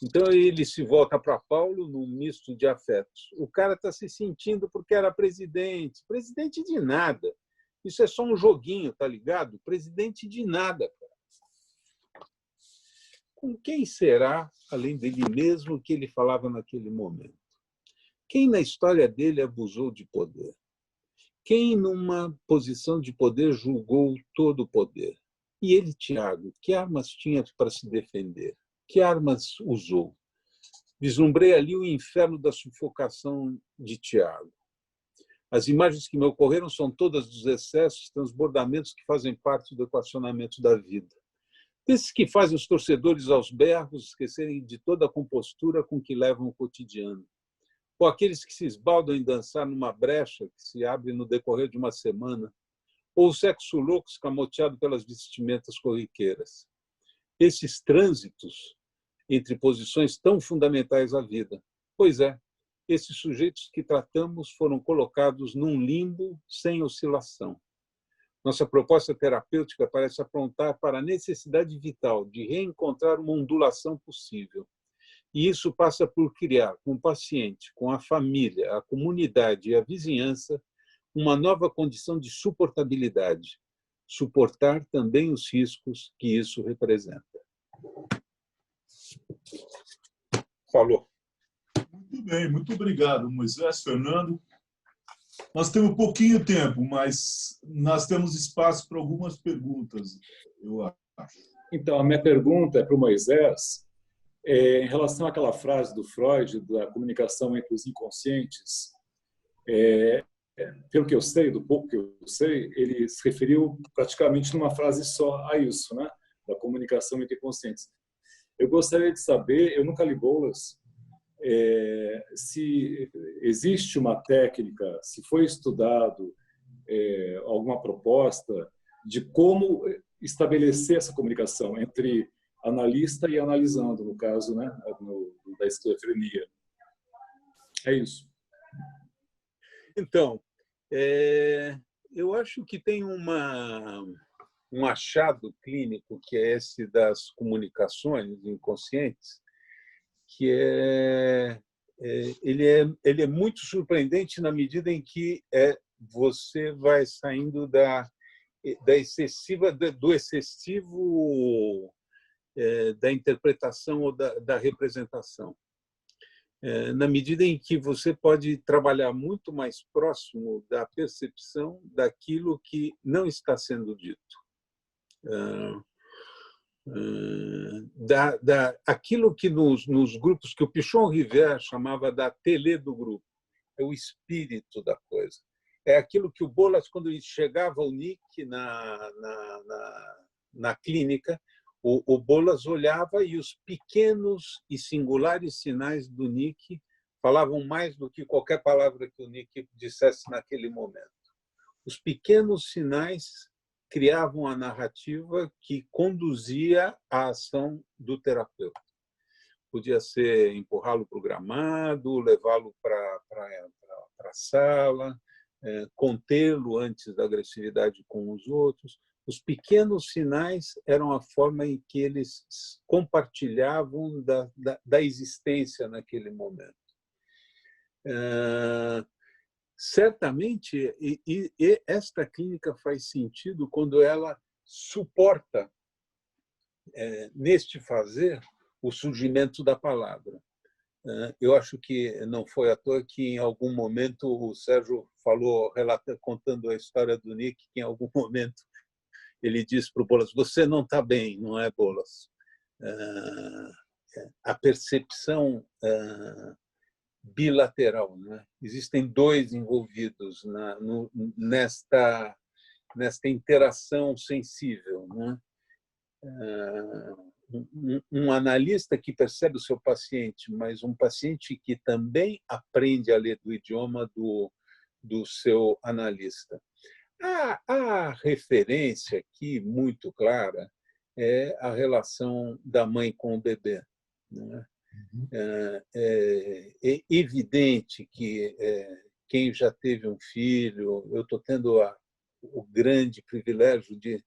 Então ele se volta para Paulo num misto de afetos. O cara está se sentindo porque era presidente. Presidente de nada. Isso é só um joguinho, tá ligado? Presidente de nada. Com quem será, além dele mesmo, que ele falava naquele momento? Quem na história dele abusou de poder? Quem, numa posição de poder, julgou todo o poder? E ele, Tiago, que armas tinha para se defender? Que armas usou? Vislumbrei ali o inferno da sufocação de Tiago. As imagens que me ocorreram são todas dos excessos, transbordamentos que fazem parte do equacionamento da vida. Desses que fazem os torcedores aos berros esquecerem de toda a compostura com que levam o cotidiano. Ou aqueles que se esbaldam em dançar numa brecha que se abre no decorrer de uma semana. Ou o sexo louco escamoteado pelas vestimentas corriqueiras. Esses trânsitos entre posições tão fundamentais à vida. Pois é, esses sujeitos que tratamos foram colocados num limbo sem oscilação. Nossa proposta terapêutica parece apontar para a necessidade vital de reencontrar uma ondulação possível. E isso passa por criar com o paciente, com a família, a comunidade e a vizinhança uma nova condição de suportabilidade. Suportar também os riscos que isso representa. Falou. Muito bem, muito obrigado, Moisés, Fernando. Nós temos pouquinho tempo, mas nós temos espaço para algumas perguntas, eu acho. Então, a minha pergunta é para o Moisés, em relação àquela frase do Freud, da comunicação entre os inconscientes. Pelo que eu sei, do pouco que eu sei, ele se referiu praticamente numa frase só a isso, né? Da comunicação entre conscientes. Eu gostaria de saber, eu nunca li bolas, se existe uma técnica, se foi estudado alguma proposta de como estabelecer essa comunicação entre analista e analisando, no caso, né, da esquizofrenia. É isso. Então, eu acho que tem um achado clínico, que é esse das comunicações inconscientes, que ele é muito surpreendente na medida em que você vai saindo do excessivo da interpretação ou da representação. Na medida em que você pode trabalhar muito mais próximo da percepção daquilo que não está sendo dito. Aquilo que nos grupos, que o Pichon Rivière chamava da télé do grupo, é o espírito da coisa. É aquilo que o Bolas, quando ele chegava ao Nick na clínica, o Bolas olhava e os pequenos e singulares sinais do Nick falavam mais do que qualquer palavra que o Nick dissesse naquele momento. Os pequenos sinais criavam a narrativa que conduzia à ação do terapeuta. Podia ser empurrá-lo para o gramado, levá-lo para a sala, contê-lo antes da agressividade com os outros. Os pequenos sinais eram a forma em que eles compartilhavam da existência naquele momento. Certamente, e esta clínica faz sentido quando ela suporta, neste fazer, o surgimento da palavra. Eu acho que não foi à toa que, em algum momento, o Sérgio falou, contando a história do Nick, que em algum momento ele disse para o Bolas: você não está bem, não é, Bolas? A percepção bilateral, né? Existem dois envolvidos nesta interação sensível, né? um analista que percebe o seu paciente, mas um paciente que também aprende a ler do idioma do seu analista. A referência aqui muito clara é a relação da mãe com o bebê. Né? É evidente que quem já teve um filho, eu estou tendo o grande privilégio de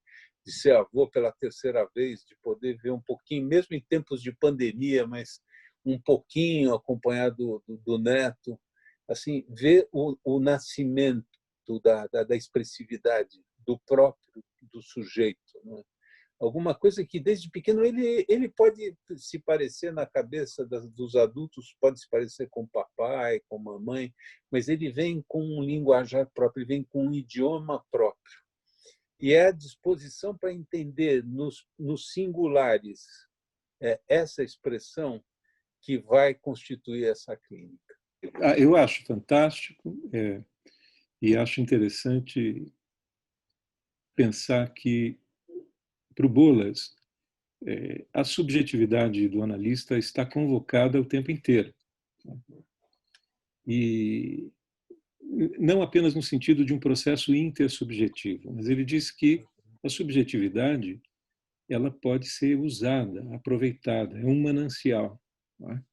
ser avô pela terceira vez, de poder ver um pouquinho, mesmo em tempos de pandemia, mas um pouquinho acompanhado do neto, assim, ver o nascimento da expressividade do sujeito, né? Alguma coisa que desde pequeno ele pode se parecer na cabeça dos adultos, pode se parecer com o papai, com a mamãe, mas ele vem com um linguajar próprio, ele vem com um idioma próprio. E é a disposição para entender nos singulares essa expressão que vai constituir essa clínica. Eu acho fantástico e acho interessante pensar que, para o Bolas, a subjetividade do analista está convocada o tempo inteiro. E não apenas no sentido de um processo intersubjetivo, mas ele diz que a subjetividade ela pode ser usada, aproveitada, é um manancial. Não é?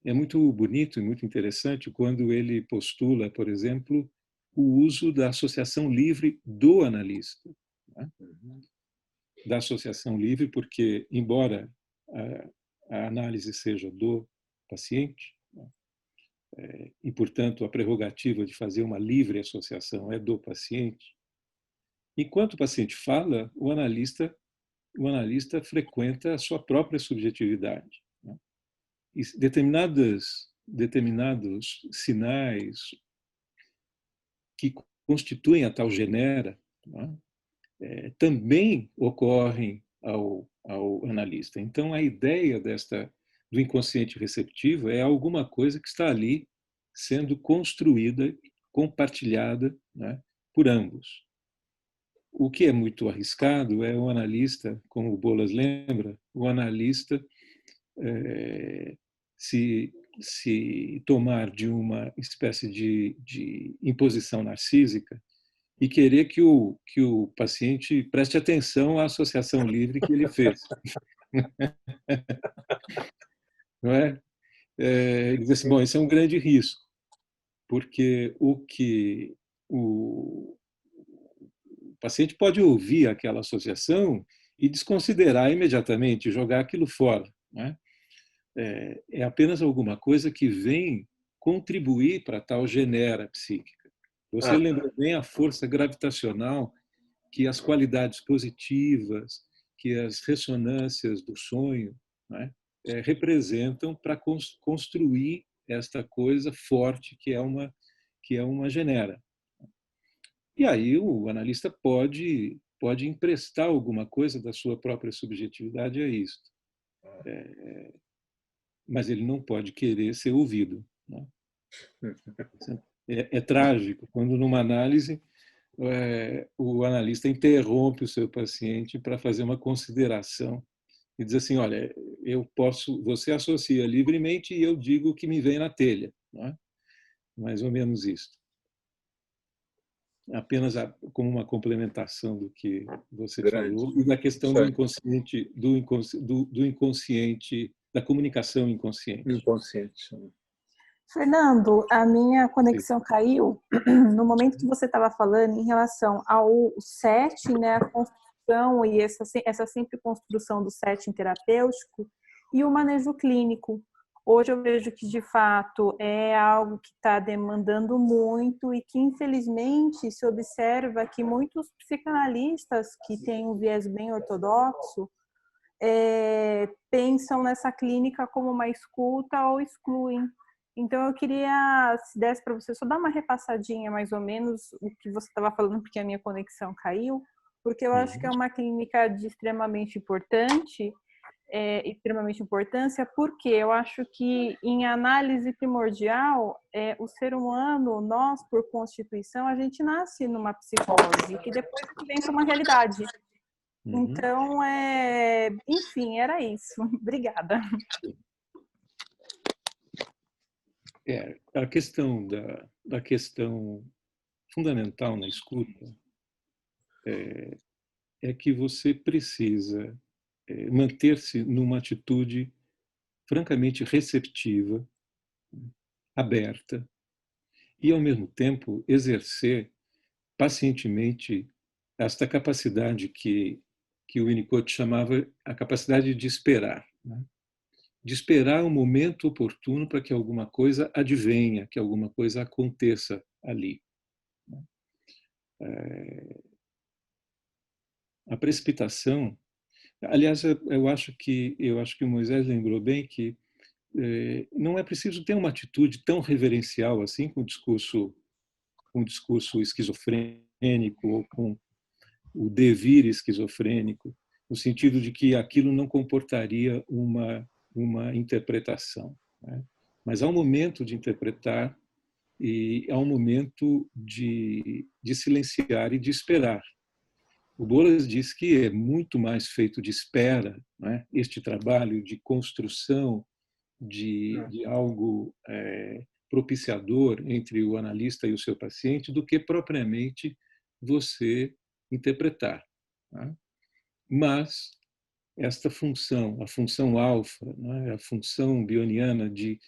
É muito bonito e muito interessante quando ele postula, por exemplo, o uso da associação livre do analista. Não é? Da associação livre, porque, embora a análise seja do paciente, e, portanto, a prerrogativa de fazer uma livre associação é do paciente, enquanto o paciente fala, o analista frequenta a sua própria subjetividade. E determinados sinais que constituem a tal genera, também ocorrem ao analista. Então, a ideia do inconsciente receptivo é alguma coisa que está ali sendo construída, compartilhada, né, por ambos. O que é muito arriscado é o analista, como o Bolas lembra, o analista se tomar de uma espécie de imposição narcísica e querer que o paciente preste atenção à associação livre que ele fez. Não é? Ele diz assim, bom, isso é um grande risco, porque o paciente pode ouvir aquela associação e desconsiderar imediatamente, jogar aquilo fora. Não é? É apenas alguma coisa que vem contribuir para tal genera psíquica. Você lembra bem a força gravitacional que as qualidades positivas, que as ressonâncias do sonho, né, representam para construir esta coisa forte que é uma genera. E aí o analista pode emprestar alguma coisa da sua própria subjetividade a isso. Mas ele não pode querer ser ouvido. Né? É trágico quando, numa análise, o analista interrompe o seu paciente para fazer uma consideração e diz assim, olha, você associa livremente e eu digo o que me vem na telha. Não é? Mais ou menos isso. Apenas como uma complementação do que você falou e da questão do inconsciente, do inconsciente, da comunicação inconsciente. Fernando, a minha conexão caiu no momento que você estava falando em relação ao setting, né, a construção e essa sempre construção do setting terapêutico e o manejo clínico. Hoje eu vejo que, de fato, é algo que está demandando muito e que, infelizmente, se observa que muitos psicanalistas que têm um viés bem ortodoxo pensam nessa clínica como uma escuta ou excluem. Então, eu queria, se desse para você, só dar uma repassadinha, mais ou menos, o que você estava falando, porque a minha conexão caiu, porque eu acho que é uma clínica de extremamente importância, porque eu acho que, em análise primordial, o ser humano, nós, por constituição, a gente nasce numa psicose, que depois vem para uma realidade. Então, enfim, era isso. Obrigada. A questão da questão fundamental na escuta é que você precisa manter-se numa atitude francamente receptiva, aberta, e, ao mesmo tempo, exercer pacientemente esta capacidade que o Winnicott chamava a capacidade de esperar, né? De esperar o momento oportuno para que alguma coisa advenha, que alguma coisa aconteça ali. A precipitação, aliás, eu acho que o Moisés lembrou bem que não é preciso ter uma atitude tão reverencial assim com o discurso esquizofrênico ou com o devir esquizofrênico, no sentido de que aquilo não comportaria uma interpretação, né? Mas há um momento de interpretar e há um momento de silenciar e de esperar. O Bolas diz que é muito mais feito de espera, né? Este trabalho de construção de algo propiciador entre o analista e o seu paciente, do que propriamente você interpretar, né? Mas esta função, a função alfa, né? A função bioniana de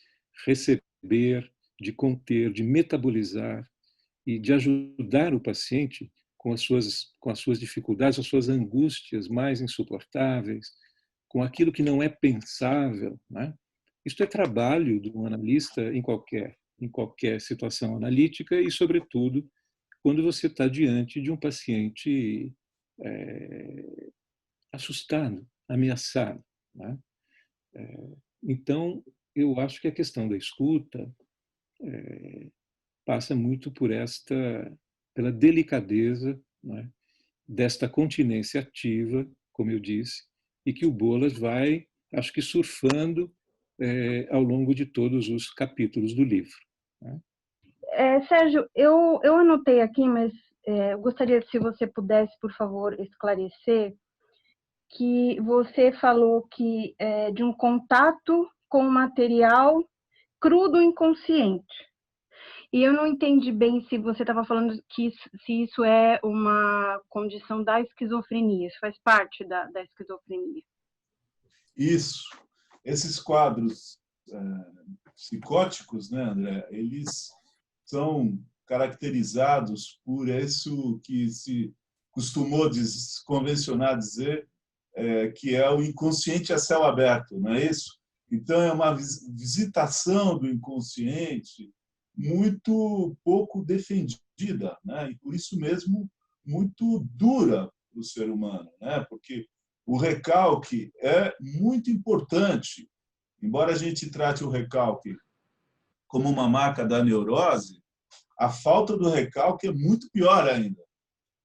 receber, de conter, de metabolizar e de ajudar o paciente com as suas dificuldades, as suas angústias mais insuportáveis, com aquilo que não é pensável, né? Isto é trabalho de um analista em qualquer situação analítica e, sobretudo, quando você está diante de um paciente assustado, ameaçado, né? Então, eu acho que a questão da escuta passa muito pela delicadeza, né, desta continência ativa, como eu disse, e que o Bolas vai, acho que, surfando ao longo de todos os capítulos do livro, né? Sérgio, eu anotei aqui, mas eu gostaria se você pudesse, por favor, esclarecer, que você falou que de um contato com o material cru do inconsciente. E eu não entendi bem se você estava falando se isso é uma condição da esquizofrenia, isso faz parte da esquizofrenia. Isso. Esses quadros psicóticos, né, André, eles são caracterizados por isso que se costumou convencionar dizer que é o inconsciente a céu aberto, não é isso? Então, é uma visitação do inconsciente muito pouco defendida, né? E por isso mesmo muito dura para o ser humano, né? Porque o recalque é muito importante. Embora a gente trate o recalque como uma marca da neurose, a falta do recalque é muito pior ainda.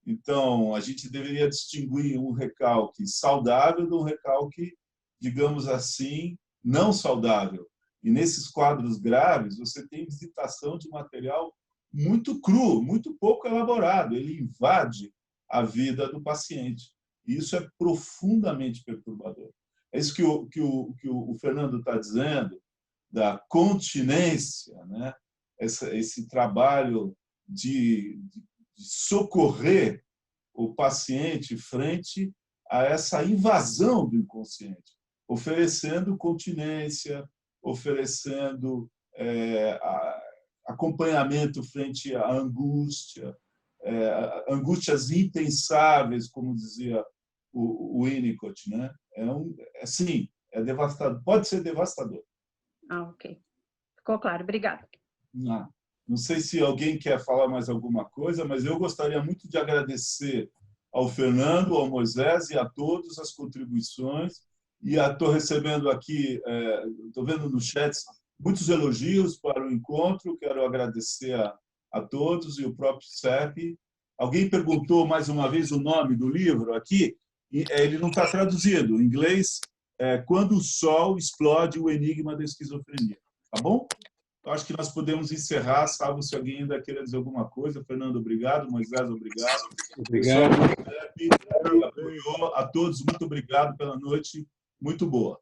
Então, a gente deveria distinguir um recalque saudável de um recalque, digamos assim, não saudável. E nesses quadros graves, você tem visitação de material muito cru, muito pouco elaborado. Ele invade a vida do paciente. E isso é profundamente perturbador. É isso que o Fernando está dizendo, da continência, né? Esse trabalho de socorrer o paciente frente a essa invasão do inconsciente, oferecendo continência, oferecendo acompanhamento frente à angústia, angústias impensáveis, como dizia o Winnicott, né? Sim, é devastador, pode ser devastador. Ok. Ficou claro, obrigada. Não sei se alguém quer falar mais alguma coisa, mas eu gostaria muito de agradecer ao Fernando, ao Moisés e a todos as contribuições. E estou recebendo aqui, estou vendo no chat, muitos elogios para o encontro. Quero agradecer a todos e o próprio CEP. Alguém perguntou mais uma vez o nome do livro aqui. Ele não está traduzido. Em inglês, Quando o Sol Explode, o Enigma da Esquizofrenia. Tá bom? Eu acho que nós podemos encerrar, salvo se alguém ainda queira dizer alguma coisa. Fernando, obrigado. Moisés, obrigado. Obrigado. Pessoal, a todos, muito obrigado pela noite. Muito boa.